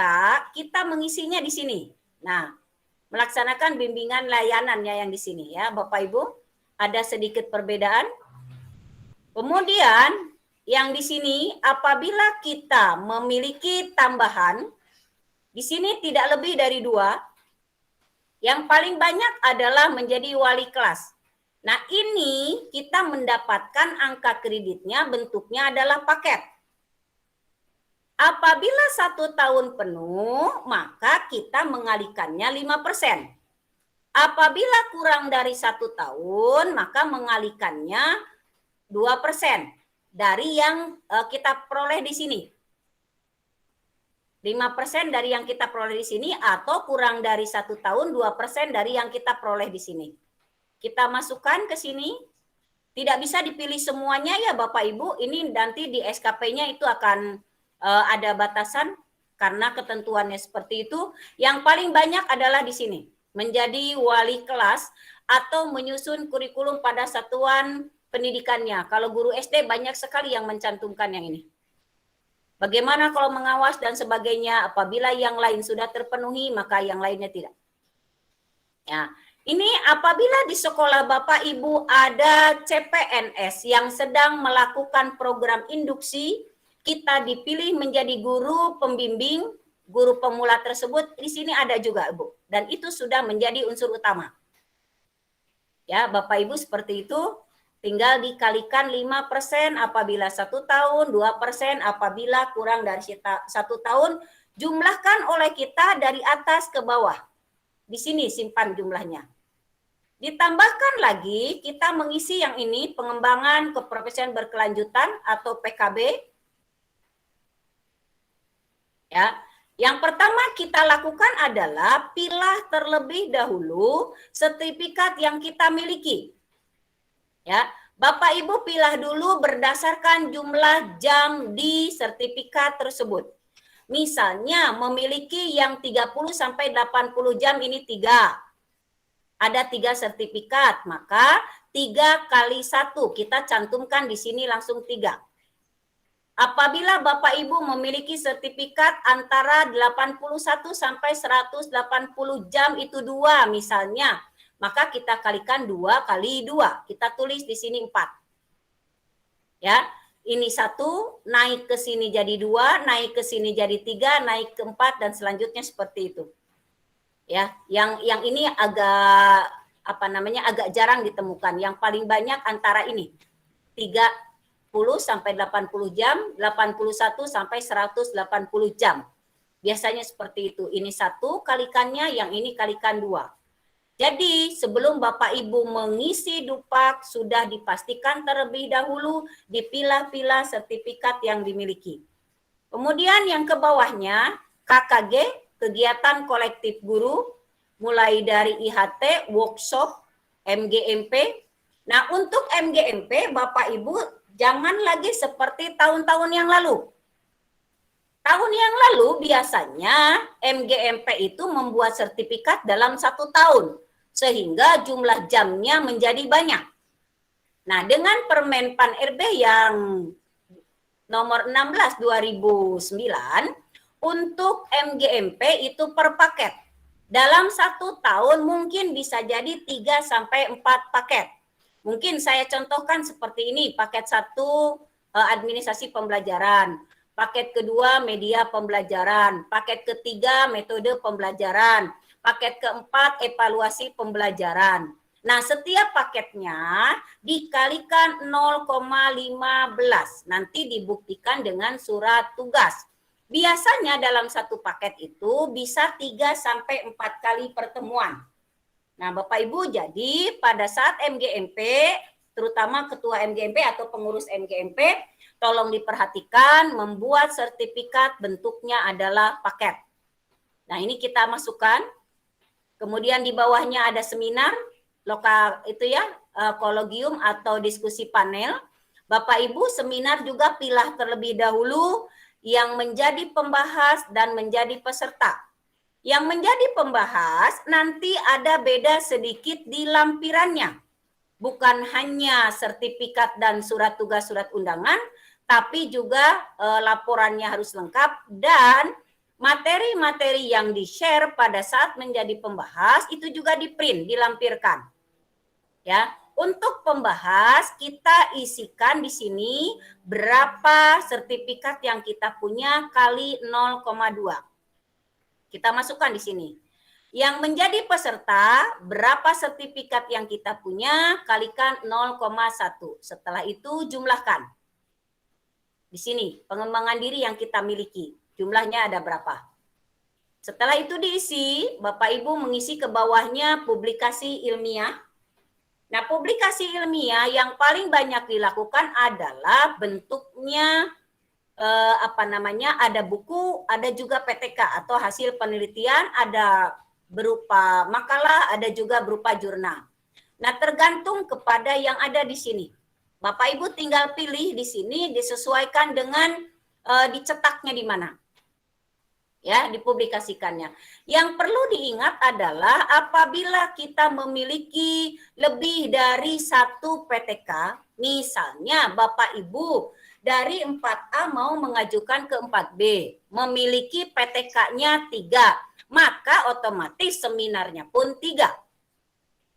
kita mengisinya di sini. Nah, melaksanakan bimbingan layanannya yang di sini ya, Bapak Ibu. Ada sedikit perbedaan. Kemudian yang di sini apabila kita memiliki tambahan, di sini tidak lebih dari 2. Yang paling banyak adalah menjadi wali kelas. Nah, ini kita mendapatkan angka kreditnya bentuknya adalah paket. Apabila 1 tahun penuh, maka kita mengalihkannya 5%. Apabila kurang dari 1 tahun, maka mengalihkannya 2% dari yang kita peroleh di sini. 5% dari yang kita peroleh di sini atau kurang dari 1 tahun 2% dari yang kita peroleh di sini. Kita masukkan ke sini. Tidak bisa dipilih semuanya ya Bapak Ibu. Ini nanti di SKP-nya itu akan ada batasan karena ketentuannya seperti itu. Yang paling banyak adalah di sini. Menjadi wali kelas atau menyusun kurikulum pada satuan pendidikannya. Kalau guru SD banyak sekali yang mencantumkan yang ini. Bagaimana kalau mengawas dan sebagainya, apabila yang lain sudah terpenuhi, maka yang lainnya tidak. Ya, ini apabila di sekolah Bapak Ibu ada CPNS yang sedang melakukan program induksi, kita dipilih menjadi guru pembimbing, guru pemula tersebut, di sini ada juga Bu. Dan itu sudah menjadi unsur utama. Ya, Bapak Ibu seperti itu. Tinggal dikalikan 5% apabila 1 tahun, 2% apabila kurang dari 1 tahun. Jumlahkan oleh kita dari atas ke bawah. Di sini simpan jumlahnya. Ditambahkan lagi kita mengisi yang ini pengembangan keprofesian berkelanjutan atau PKB. Ya, yang pertama kita lakukan adalah pilah terlebih dahulu sertifikat yang kita miliki. Ya, Bapak Ibu pilah dulu berdasarkan jumlah jam di sertifikat tersebut. Misalnya memiliki yang 30 sampai 80 jam ini 3. Ada 3 sertifikat, maka 3 kali 1 kita cantumkan di sini langsung 3. Apabila Bapak Ibu memiliki sertifikat antara 81 sampai 180 jam itu 2 misalnya, maka kita kalikan 2 kali 2. Kita tulis di sini 4. Ya, ini 1, naik ke sini jadi 2, naik ke sini jadi 3, naik ke 4, dan selanjutnya seperti itu. Ya, yang ini agak agak jarang ditemukan. Yang paling banyak antara ini. 30 sampai 80 jam, 81 sampai 180 jam. Biasanya seperti itu. Ini 1 kalikannya, yang ini kalikan 2. Jadi sebelum Bapak Ibu mengisi dupak sudah dipastikan terlebih dahulu dipilah-pilah sertifikat yang dimiliki. Kemudian yang ke bawahnya KKG, kegiatan kolektif guru, mulai dari IHT, workshop, MGMP. Nah untuk MGMP Bapak Ibu jangan lagi seperti tahun-tahun yang lalu. Tahun yang lalu biasanya MGMP itu membuat sertifikat dalam 1 tahun. Sehingga jumlah jamnya menjadi banyak. Nah, dengan Permen Pan RB yang nomor 16 2009 untuk MGMP itu per paket. Dalam 1 tahun mungkin bisa jadi 3 sampai 4 paket. Mungkin saya contohkan seperti ini, paket 1 administrasi pembelajaran, paket kedua media pembelajaran, paket ketiga metode pembelajaran, paket keempat evaluasi pembelajaran. Nah, setiap paketnya dikalikan 0,15. Nanti dibuktikan dengan surat tugas. Biasanya dalam 1 paket itu bisa 3 sampai 4 kali pertemuan. Nah, Bapak Ibu, jadi pada saat MGMP, terutama ketua MGMP atau pengurus MGMP, tolong diperhatikan membuat sertifikat bentuknya adalah paket. Nah, ini kita masukkan. Kemudian di bawahnya ada seminar, lokal itu ya, kologium atau diskusi panel. Bapak Ibu seminar juga pilah terlebih dahulu yang menjadi pembahas dan menjadi peserta. Yang menjadi pembahas nanti ada beda sedikit di lampirannya. Bukan hanya sertifikat dan surat tugas surat undangan, tapi juga laporannya harus lengkap dan materi-materi yang di-share pada saat menjadi pembahas itu juga di-print, dilampirkan. Ya, untuk pembahas kita isikan di sini berapa sertifikat yang kita punya kali 0,2. Kita masukkan di sini. Yang menjadi peserta berapa sertifikat yang kita punya kalikan 0,1. Setelah itu jumlahkan. Di sini pengembangan diri yang kita miliki. Jumlahnya ada berapa? Setelah itu diisi, Bapak Ibu mengisi ke bawahnya publikasi ilmiah. Nah, publikasi ilmiah yang paling banyak dilakukan adalah bentuknya ada buku, ada juga PTK atau hasil penelitian, ada berupa makalah, ada juga berupa jurnal. Nah, tergantung kepada yang ada di sini. Bapak Ibu tinggal pilih di sini disesuaikan dengan dicetaknya di mana. Ya, dipublikasikannya. Yang perlu diingat adalah apabila kita memiliki lebih dari satu PTK, misalnya Bapak Ibu dari 4A mau mengajukan ke 4B, memiliki PTK-nya 3, maka otomatis seminarnya pun 3.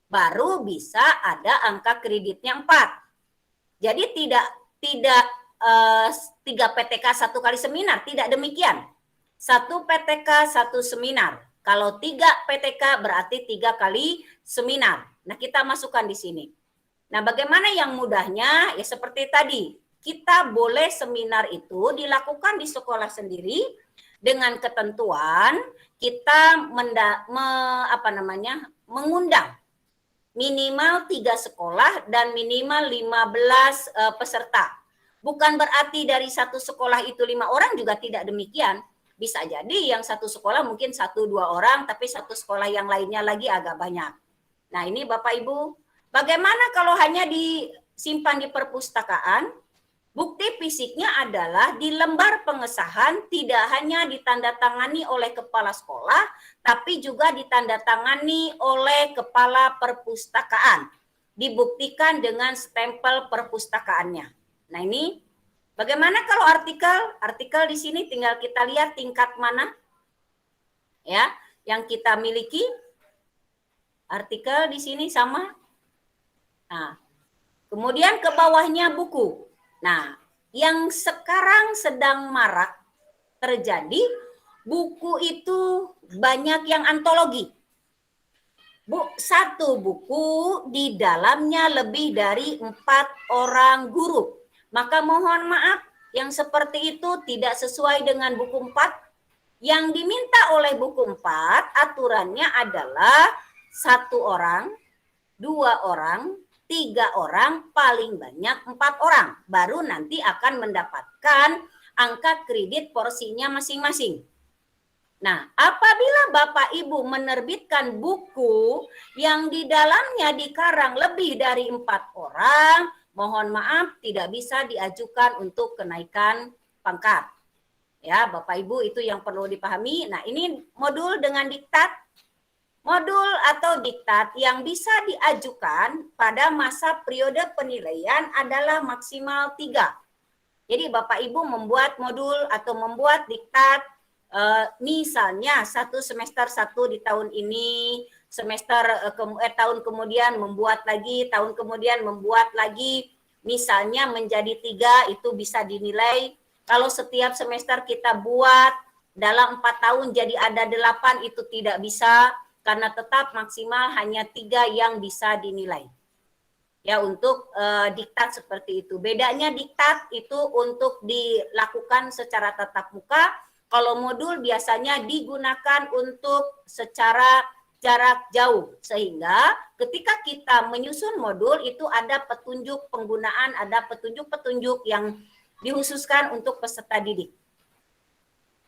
Baru bisa ada angka kreditnya 4. Jadi tidak 3 PTK 1 kali seminar, tidak demikian. 1 PTK 1 seminar. Kalau 3 PTK berarti 3 kali seminar. Nah, kita masukkan di sini. Nah, bagaimana yang mudahnya? Ya seperti tadi, kita boleh seminar itu dilakukan di sekolah sendiri dengan ketentuan kita mengundang minimal 3 sekolah dan minimal 15 peserta. Bukan berarti dari satu sekolah itu 5 orang, juga tidak demikian. Bisa jadi yang satu sekolah mungkin 1-2 orang, tapi satu sekolah yang lainnya lagi agak banyak. Nah, ini Bapak Ibu, bagaimana kalau hanya disimpan di perpustakaan? Bukti fisiknya adalah di lembar pengesahan tidak hanya ditandatangani oleh kepala sekolah, tapi juga ditandatangani oleh kepala perpustakaan. Dibuktikan dengan stempel perpustakaannya. Nah, ini bagaimana kalau artikel? Artikel di sini tinggal kita lihat tingkat mana ya yang kita miliki. Artikel di sini sama. Nah, kemudian ke bawahnya buku. Nah, yang sekarang sedang marak terjadi, buku itu banyak yang antologi. Satu buku di dalamnya lebih dari 4 orang guru. Maka mohon maaf, yang seperti itu tidak sesuai dengan buku 4. Yang diminta oleh buku 4, aturannya adalah 1 orang, 2 orang, 3 orang, paling banyak 4 orang. Baru nanti akan mendapatkan angka kredit porsinya masing-masing. Nah, apabila Bapak Ibu menerbitkan buku yang di dalamnya dikarang lebih dari 4 orang, mohon maaf tidak bisa diajukan untuk kenaikan pangkat. Ya, Bapak Ibu, itu yang perlu dipahami. Nah, ini modul dengan diktat. Modul atau diktat yang bisa diajukan pada masa periode penilaian adalah maksimal 3. Jadi Bapak Ibu membuat modul atau membuat diktat misalnya 1 semester 1 di tahun ini, tahun kemudian membuat lagi, tahun kemudian membuat lagi, misalnya menjadi 3, itu bisa dinilai. Kalau setiap semester kita buat dalam 4 tahun jadi ada 8, itu tidak bisa. Karena tetap maksimal hanya 3 yang bisa dinilai. Ya, untuk diktat seperti itu. Bedanya diktat itu untuk dilakukan secara tatap muka. Kalau modul biasanya digunakan untuk secara jarak jauh. Sehingga ketika kita menyusun modul itu ada petunjuk penggunaan, ada petunjuk-petunjuk yang dikhususkan untuk peserta didik.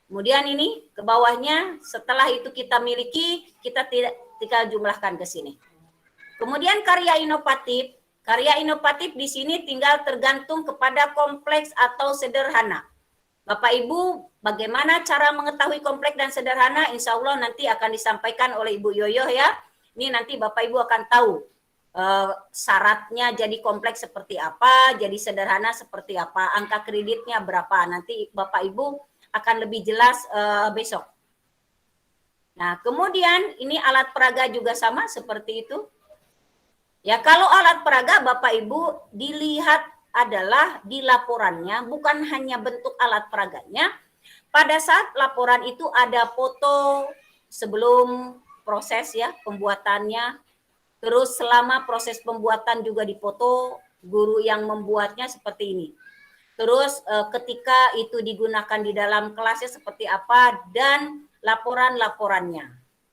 Kemudian ini ke bawahnya, setelah itu kita miliki, kita tinggal jumlahkan ke sini. Kemudian karya inovatif di sini tinggal tergantung kepada kompleks atau sederhana. Bapak Ibu, bagaimana cara mengetahui kompleks dan sederhana? Insya Allah nanti akan disampaikan oleh Ibu Yoyo ya. Ini nanti Bapak Ibu akan tahu syaratnya jadi kompleks seperti apa, jadi sederhana seperti apa, angka kreditnya berapa. Nanti Bapak Ibu akan lebih jelas besok. Nah, kemudian ini alat peraga juga sama seperti itu. Ya, kalau alat peraga Bapak Ibu dilihat adalah di laporannya, bukan hanya bentuk alat peraganya. Pada saat laporan itu ada foto sebelum proses ya pembuatannya. Terus selama proses pembuatan juga difoto guru yang membuatnya seperti ini. Terus ketika itu digunakan di dalam kelasnya seperti apa dan laporan-laporannya.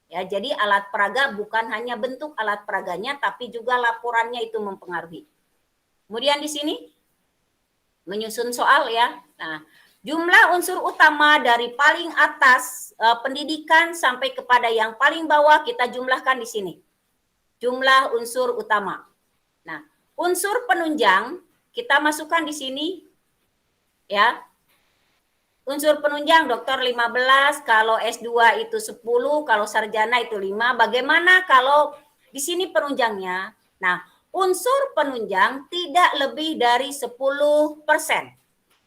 Ya, jadi alat peraga bukan hanya bentuk alat peraganya tapi juga laporannya itu mempengaruhi. Kemudian di sini menyusun soal ya. Nah, Jumlah unsur utama dari paling atas pendidikan sampai kepada yang paling bawah kita jumlahkan di sini. Jumlah unsur utama. Nah, unsur penunjang kita masukkan di sini ya. Unsur penunjang doktor 15, kalau S2 itu 10, kalau sarjana itu 5. Bagaimana kalau di sini penunjangnya? Nah, unsur penunjang tidak lebih dari 10%.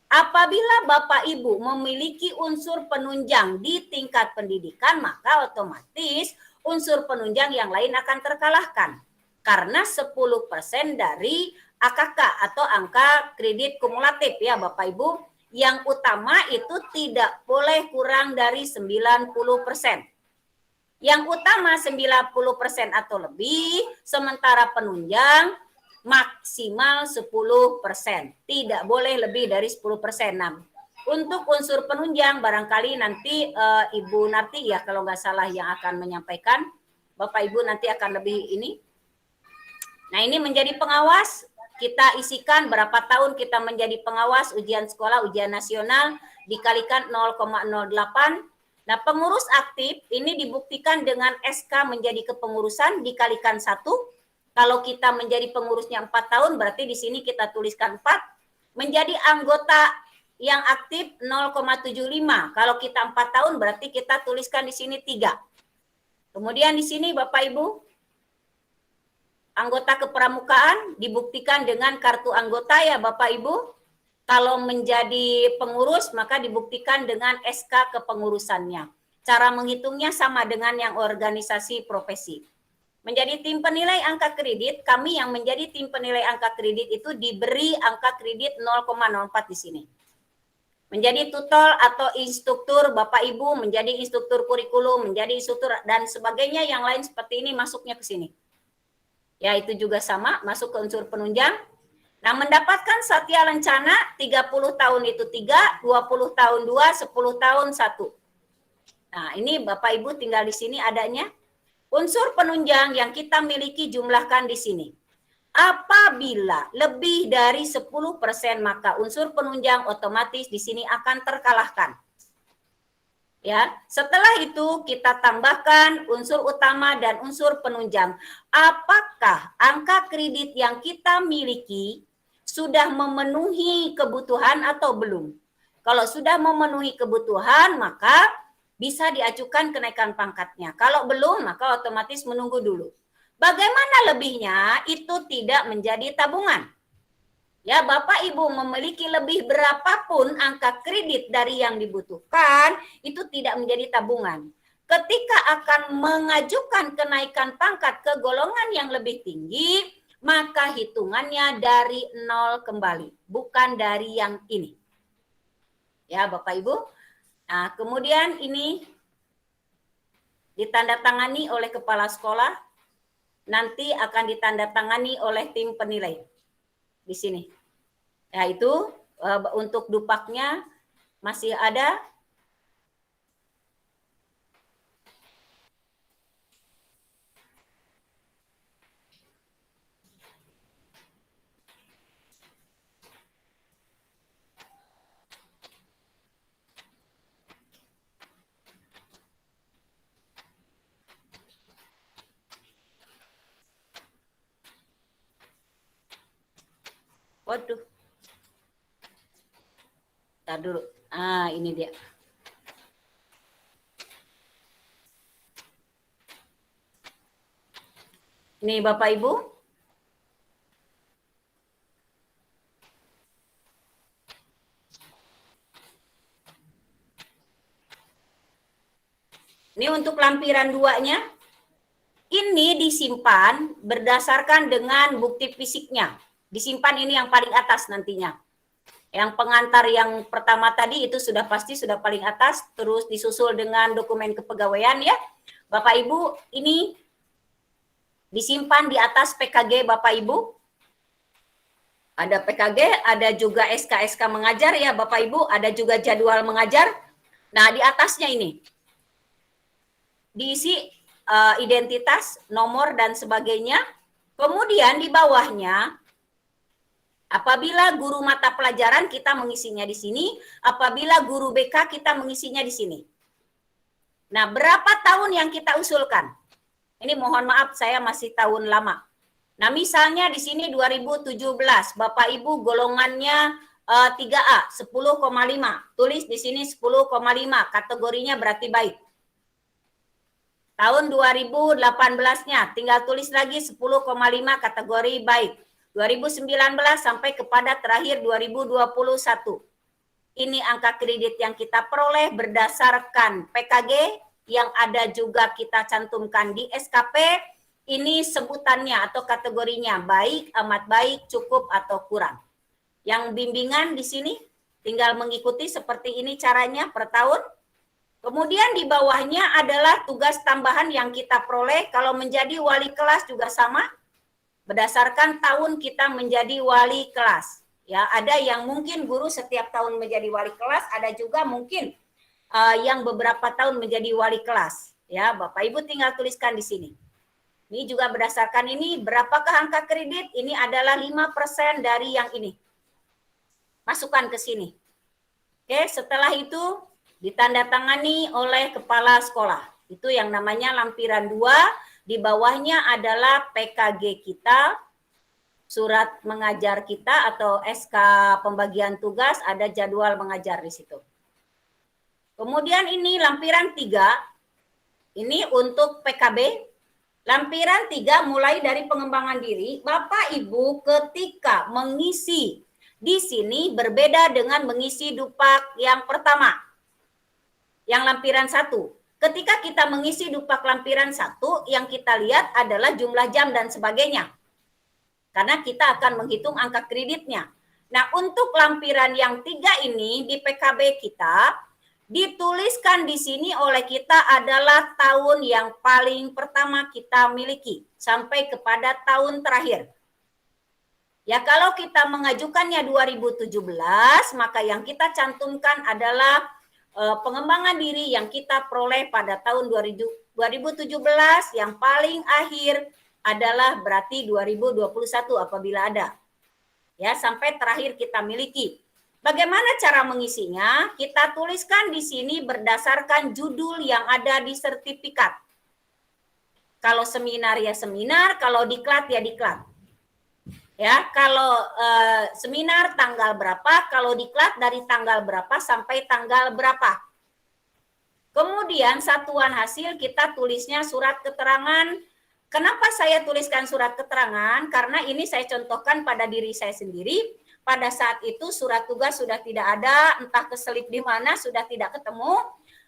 Apabila Bapak Ibu memiliki unsur penunjang di tingkat pendidikan, maka otomatis unsur penunjang yang lain akan terkalahkan. Karena 10% dari AKK atau angka kredit kumulatif ya Bapak Ibu, yang utama itu tidak boleh kurang dari 90%. Yang utama 90% atau lebih, sementara penunjang maksimal 10%. Tidak boleh lebih dari 10%. Nah, untuk unsur penunjang barangkali nanti Ibu Narti ya kalau nggak salah yang akan menyampaikan. Bapak Ibu nanti akan lebih ini. Nah, ini menjadi pengawas. Kita isikan berapa tahun kita menjadi pengawas ujian sekolah, ujian nasional dikalikan 0,08. Nah, pengurus aktif ini dibuktikan dengan SK menjadi kepengurusan dikalikan 1. Kalau kita menjadi pengurusnya 4 tahun, berarti di sini kita tuliskan 4. Menjadi anggota yang aktif 0,75. Kalau kita 4 tahun, berarti kita tuliskan di sini 3. Kemudian di sini Bapak Ibu, anggota kepramukaan dibuktikan dengan kartu anggota ya Bapak Ibu. Kalau menjadi pengurus, maka dibuktikan dengan SK kepengurusannya. Cara menghitungnya sama dengan yang organisasi profesi. Menjadi tim penilai angka kredit, kami yang menjadi tim penilai angka kredit itu diberi angka kredit 0,04 di sini. Menjadi tutor atau instruktur Bapak Ibu, menjadi instruktur kurikulum, menjadi instruktur dan sebagainya yang lain seperti ini masuknya ke sini. Ya, itu juga sama, masuk ke unsur penunjang. Nah, mendapatkan satya lencana 30 tahun itu 3, 20 tahun 2, 10 tahun 1. Nah, ini Bapak Ibu tinggal di sini adanya. Unsur penunjang yang kita miliki jumlahkan di sini. Apabila lebih dari 10%, maka unsur penunjang otomatis di sini akan terkalahkan. Ya, setelah itu kita tambahkan unsur utama dan unsur penunjang. Apakah angka kredit yang kita miliki sudah memenuhi kebutuhan atau belum? Kalau sudah memenuhi kebutuhan, maka bisa diajukan kenaikan pangkatnya. Kalau belum, maka otomatis menunggu dulu. Bagaimana lebihnya? Itu tidak menjadi tabungan. Ya, Bapak Ibu memiliki lebih berapapun angka kredit dari yang dibutuhkan, itu tidak menjadi tabungan. Ketika akan mengajukan kenaikan pangkat ke golongan yang lebih tinggi, maka hitungannya dari 0 kembali, bukan dari yang ini. Ya, Bapak Ibu. Nah, kemudian ini ditandatangani oleh kepala sekolah, nanti akan ditandatangani oleh tim penilai di sini. Nah, itu untuk dupaknya masih ada. Waduh. Ntar dulu. Ah, ini dia. Ini Bapak Ibu. Ini untuk lampiran 2-nya. Ini disimpan berdasarkan dengan bukti fisiknya. Disimpan ini yang paling atas nantinya. Yang pengantar yang pertama tadi itu sudah pasti sudah paling atas, terus disusul dengan dokumen kepegawaian ya. Bapak Ibu, ini disimpan di atas PKG Bapak Ibu. Ada PKG, ada juga SK-SK mengajar ya Bapak Ibu, ada juga jadwal mengajar. Nah, di atasnya ini diisi identitas, nomor dan sebagainya. Kemudian di bawahnya Apabila guru mata pelajaran kita mengisinya di sini, apabila guru BK kita mengisinya di sini. Nah, berapa tahun yang kita usulkan? Ini mohon maaf saya masih tahun lama. Nah, misalnya di sini 2017, Bapak Ibu golongannya 3A 10,5. Tulis di sini 10,5, kategorinya berarti baik. Tahun 2018-nya tinggal tulis lagi 10,5 kategori baik. 2019 sampai kepada terakhir 2021. Ini angka kredit yang kita peroleh berdasarkan PKG yang ada juga kita cantumkan di SKP. Ini sebutannya atau kategorinya baik, amat baik, cukup atau kurang. Yang bimbingan di sini tinggal mengikuti seperti ini caranya per tahun. Kemudian di bawahnya adalah tugas tambahan yang kita peroleh. Kalau menjadi wali kelas juga sama. Berdasarkan tahun kita menjadi wali kelas. Ya, ada yang mungkin guru setiap tahun menjadi wali kelas, ada juga mungkin yang beberapa tahun menjadi wali kelas. Ya, Bapak Ibu tinggal tuliskan di sini. Ini juga berdasarkan ini, berapakah angka kredit? Ini adalah 5% dari yang ini. Masukkan ke sini. Oke, setelah itu ditandatangani oleh kepala sekolah. Itu yang namanya lampiran 2. Di bawahnya adalah PKG kita, surat mengajar kita atau SK pembagian tugas, ada jadwal mengajar di situ. Kemudian ini lampiran 3, ini untuk PKB. Lampiran 3 mulai dari pengembangan diri, Bapak Ibu ketika mengisi di sini berbeda dengan mengisi dupak yang pertama. Yang lampiran 1. Ketika kita mengisi dupak lampiran 1, yang kita lihat adalah jumlah jam dan sebagainya. Karena kita akan menghitung angka kreditnya. Nah, untuk lampiran yang 3 ini di PKB kita, dituliskan di sini oleh kita adalah tahun yang paling pertama kita miliki, sampai kepada tahun terakhir. Ya, kalau kita mengajukannya 2017, maka yang kita cantumkan adalah pengembangan diri yang kita peroleh pada tahun 2017, yang paling akhir adalah berarti 2021 apabila ada. Ya, sampai terakhir kita miliki. Bagaimana cara mengisinya? Kita tuliskan di sini berdasarkan judul yang ada di sertifikat. Kalau seminar ya seminar, kalau diklat ya diklat. Ya, kalau seminar tanggal berapa, kalau diklat dari tanggal berapa sampai tanggal berapa. Kemudian satuan hasil kita tulisnya surat keterangan. Kenapa saya tuliskan surat keterangan? Karena ini saya contohkan pada diri saya sendiri. Pada saat itu surat tugas sudah tidak ada, entah keselip di mana, sudah tidak ketemu.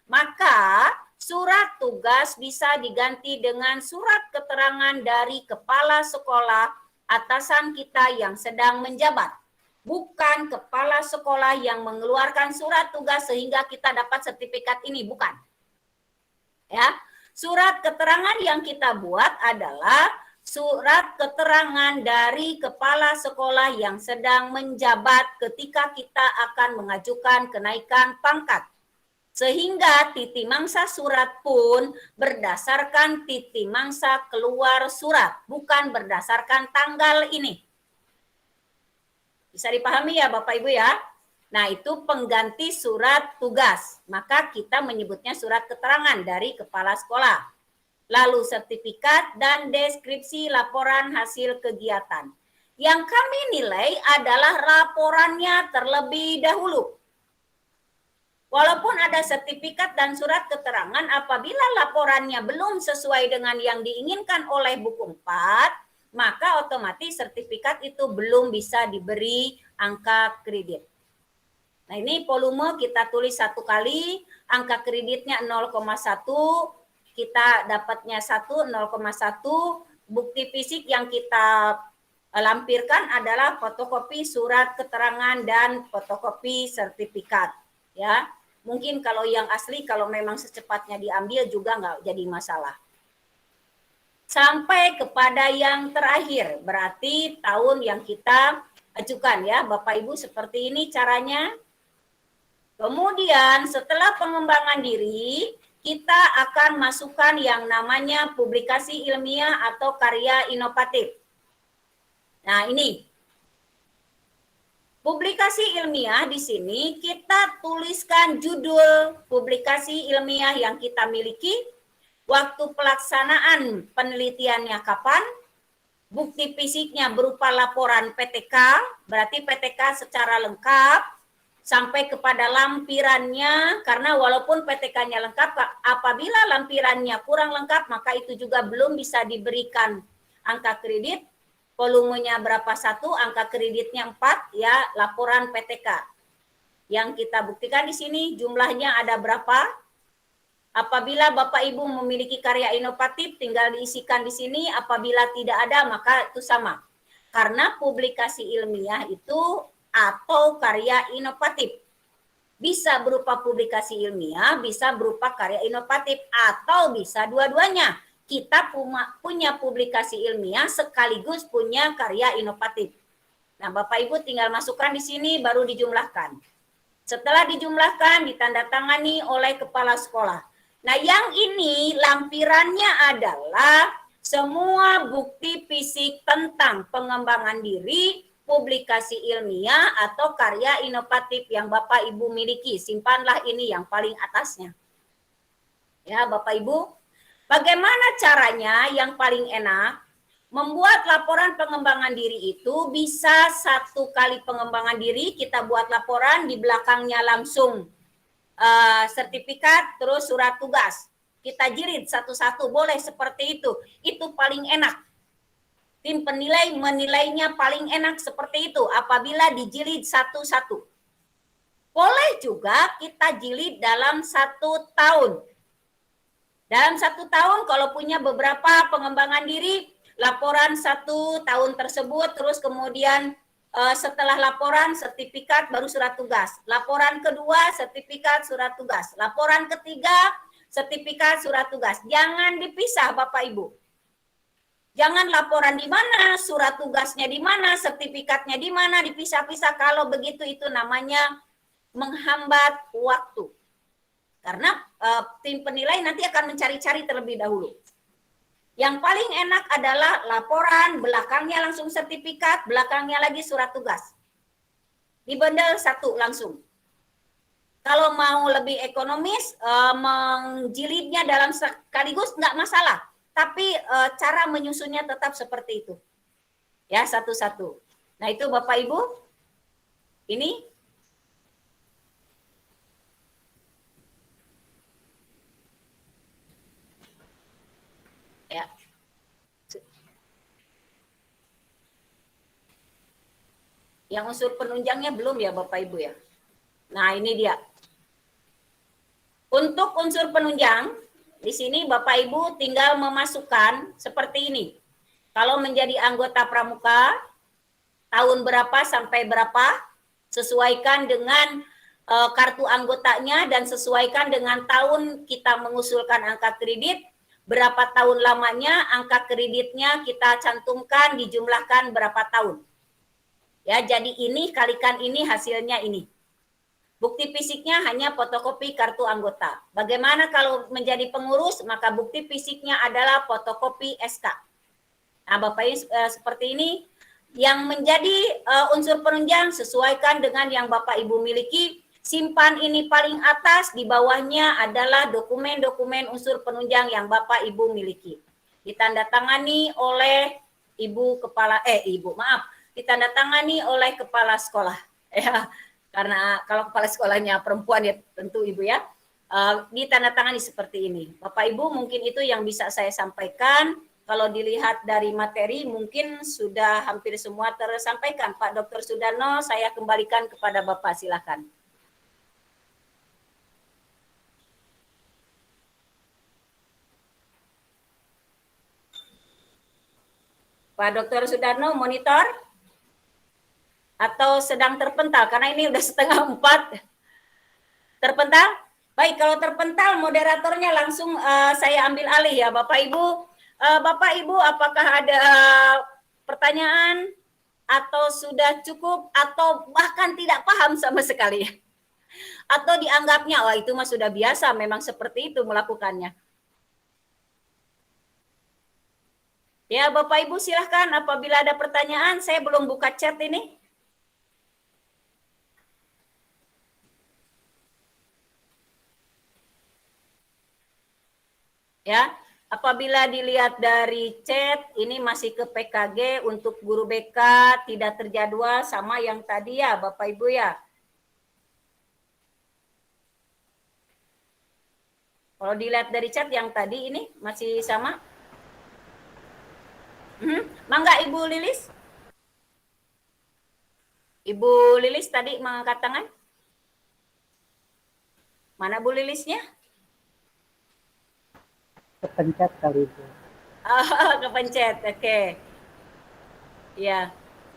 Maka surat tugas bisa diganti dengan surat keterangan dari kepala sekolah atasan kita yang sedang menjabat, bukan kepala sekolah yang mengeluarkan surat tugas sehingga kita dapat sertifikat ini, bukan. Ya, surat keterangan yang kita buat adalah surat keterangan dari kepala sekolah yang sedang menjabat ketika kita akan mengajukan kenaikan pangkat. Sehingga titi mangsa surat pun berdasarkan titi mangsa keluar surat, bukan berdasarkan tanggal ini. Bisa dipahami ya Bapak Ibu ya? Nah, itu pengganti surat tugas. Maka kita menyebutnya surat keterangan dari kepala sekolah. Lalu sertifikat dan deskripsi laporan hasil kegiatan. Yang kami nilai adalah laporannya terlebih dahulu. Walaupun ada sertifikat dan surat keterangan, apabila laporannya belum sesuai dengan yang diinginkan oleh buku 4, maka otomatis sertifikat itu belum bisa diberi angka kredit. Nah, ini volume kita tulis 1 kali, angka kreditnya 0,1, kita dapatnya 1, 0,1, bukti fisik yang kita lampirkan adalah fotokopi surat keterangan dan fotokopi sertifikat. Ya, mungkin kalau yang asli kalau memang secepatnya diambil juga nggak jadi masalah. Sampai kepada yang terakhir, berarti tahun yang kita ajukan ya Bapak Ibu, seperti ini caranya. Kemudian setelah pengembangan diri, kita akan masukkan yang namanya publikasi ilmiah atau karya inovatif. Nah, ini Publikasi ilmiah di sini kita tuliskan judul publikasi ilmiah yang kita miliki, waktu pelaksanaan penelitiannya kapan, bukti fisiknya berupa laporan PTK, berarti PTK secara lengkap, sampai kepada lampirannya, karena walaupun PTK-nya lengkap, apabila lampirannya kurang lengkap, maka itu juga belum bisa diberikan angka kredit. Volumenya berapa 1, angka kreditnya 4, ya laporan PTK. Yang kita buktikan di sini jumlahnya ada berapa. Apabila Bapak Ibu memiliki karya inovatif, tinggal diisikan di sini. Apabila tidak ada, maka itu sama. Karena publikasi ilmiah itu atau karya inovatif. Bisa berupa publikasi ilmiah, bisa berupa karya inovatif, atau bisa dua-duanya. Kita punya publikasi ilmiah sekaligus punya karya inovatif. Nah, Bapak Ibu tinggal masukkan di sini baru dijumlahkan. Setelah dijumlahkan, ditandatangani oleh kepala sekolah. Nah, yang ini lampirannya adalah semua bukti fisik tentang pengembangan diri, publikasi ilmiah atau karya inovatif yang Bapak Ibu miliki. Simpanlah ini yang paling atasnya. Ya, Bapak Ibu. Bagaimana caranya yang paling enak? Membuat laporan pengembangan diri itu bisa 1 kali pengembangan diri, kita buat laporan, di belakangnya langsung sertifikat, terus surat tugas. Kita jilid satu-satu, boleh seperti itu. Itu paling enak. Tim penilai menilainya paling enak seperti itu apabila dijilid satu-satu. Boleh juga kita jilid dalam 1 tahun. Dalam 1 tahun kalau punya beberapa pengembangan diri, laporan 1 tahun tersebut, terus kemudian setelah laporan sertifikat baru surat tugas. Laporan kedua sertifikat surat tugas. Laporan ketiga sertifikat surat tugas. Jangan dipisah Bapak Ibu. Jangan laporan di mana, surat tugasnya di mana, sertifikatnya di mana, dipisah-pisah. Kalau begitu itu namanya menghambat waktu. Karena tim penilai nanti akan mencari-cari terlebih dahulu. Yang paling enak adalah laporan, belakangnya langsung sertifikat, belakangnya lagi surat tugas. Dibundel 1 langsung. Kalau mau lebih ekonomis, menjilidnya dalam sekaligus nggak masalah. Tapi cara menyusunnya tetap seperti itu. Ya, satu-satu. Nah itu Bapak Ibu, ini ya. Yang unsur penunjangnya belum ya Bapak Ibu ya. Nah ini dia. Untuk unsur penunjang, di sini Bapak Ibu tinggal memasukkan seperti ini. Kalau menjadi anggota pramuka, tahun berapa sampai berapa, sesuaikan dengan kartu anggotanya dan sesuaikan dengan tahun kita mengusulkan angka kredit, berapa tahun lamanya, angka kreditnya kita cantumkan, dijumlahkan berapa tahun. Ya, jadi ini kalikan ini hasilnya ini. Bukti fisiknya hanya fotokopi kartu anggota. Bagaimana kalau menjadi pengurus, maka bukti fisiknya adalah fotokopi SK. Nah, Bapak Ibu seperti ini. Yang menjadi unsur penunjang sesuaikan dengan yang Bapak Ibu miliki. Simpan ini paling atas, di bawahnya adalah dokumen-dokumen unsur penunjang yang Bapak Ibu miliki. Ditandatangani oleh ditandatangani oleh kepala sekolah. Ya, karena kalau kepala sekolahnya perempuan ya tentu Ibu ya. Ditandatangani seperti ini. Bapak Ibu mungkin itu yang bisa saya sampaikan. Kalau dilihat dari materi mungkin sudah hampir semua tersampaikan. Pak Dr. Sudarno, saya kembalikan kepada Bapak, silakan. Pak Dr. Sudarno, monitor? Atau sedang terpental? Karena ini udah 3:30. Terpental? Baik, kalau terpental moderatornya langsung saya ambil alih ya Bapak Ibu. Bapak Ibu apakah ada pertanyaan atau sudah cukup atau bahkan tidak paham sama sekali? Atau dianggapnya, wah itu mah sudah biasa, memang seperti itu melakukannya. Ya Bapak Ibu silahkan apabila ada pertanyaan, saya belum buka chat ini. Ya, apabila dilihat dari chat, ini masih ke PKG untuk guru BK tidak terjadwal sama yang tadi ya, Bapak Ibu ya. Kalau dilihat dari chat yang tadi ini masih sama. Mangga Ibu Lilis. Ibu Lilis tadi mengangkat tangan. Mana Bu Lilisnya? Kepencet kali itu. Oh, kepencet, oke. Ya.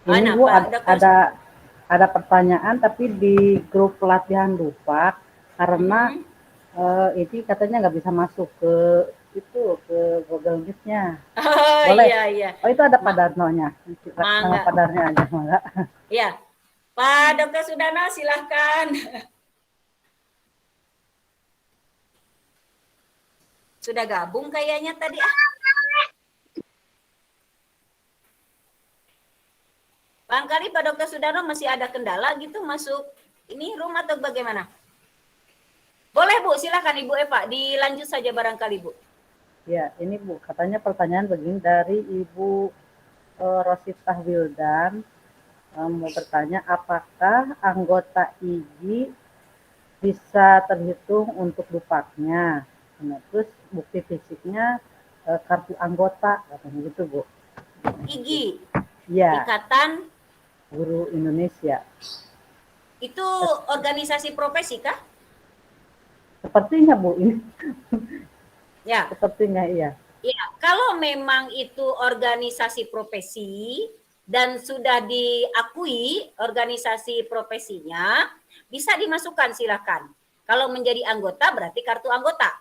Ini Bu ada pertanyaan tapi di grup pelatihan lupa karena ini katanya nggak bisa masuk ke itu ke Google Meet-nya. Oh Boleh? iya. Oh itu ada Pak Darnonya. Nama Mangga. Pak Darnonya aja mangga. Ya. Pak Dr. Sudana silahkan. Sudah gabung kayaknya tadi Barangkali Pak Dr. Sudarno masih ada kendala gitu masuk ini room atau bagaimana? Boleh Bu, silakan Ibu Eva, dilanjut saja barangkali Bu. Ya, ini Bu, katanya pertanyaan begini dari Ibu Rosita Wildan mau bertanya apakah anggota IGI bisa terhitung untuk dupaknya? Nah, terus bukti fisiknya kartu anggota katanya gitu Bu. IGI, Ya. Ikatan Guru Indonesia. Itu organisasi profesi kah? Sepertinya Bu ini. Ya. Sepertinya iya. Ya, kalau memang itu organisasi profesi dan sudah diakui organisasi profesinya, bisa dimasukkan silakan. Kalau menjadi anggota berarti kartu anggota.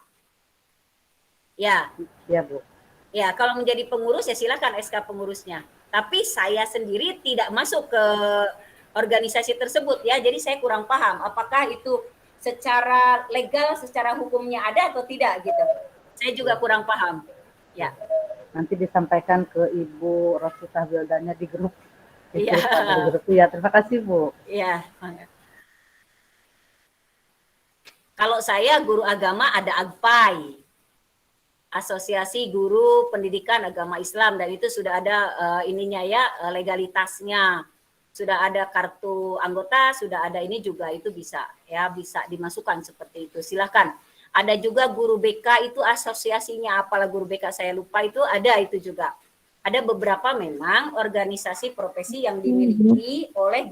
Ya. Iya Bu. Ya, kalau menjadi pengurus ya silakan SK pengurusnya. Tapi saya sendiri tidak masuk ke organisasi tersebut ya, jadi saya kurang paham apakah itu secara legal, secara hukumnya ada atau tidak gitu. Saya juga kurang paham. Ya. Nanti disampaikan ke Ibu Rosita Wildanya di grup. Iya. Di grup ya. Terima kasih Bu. Iya. Kalau saya guru agama ada AGPAI, Asosiasi Guru Pendidikan Agama Islam, dan itu sudah ada ininya ya, legalitasnya. Sudah ada kartu anggota, sudah ada ini juga, itu bisa ya, bisa dimasukkan seperti itu. Silakan. Ada juga guru BK itu asosiasinya, apalah guru BK saya lupa itu ada itu juga. Ada beberapa memang organisasi profesi yang dimiliki oleh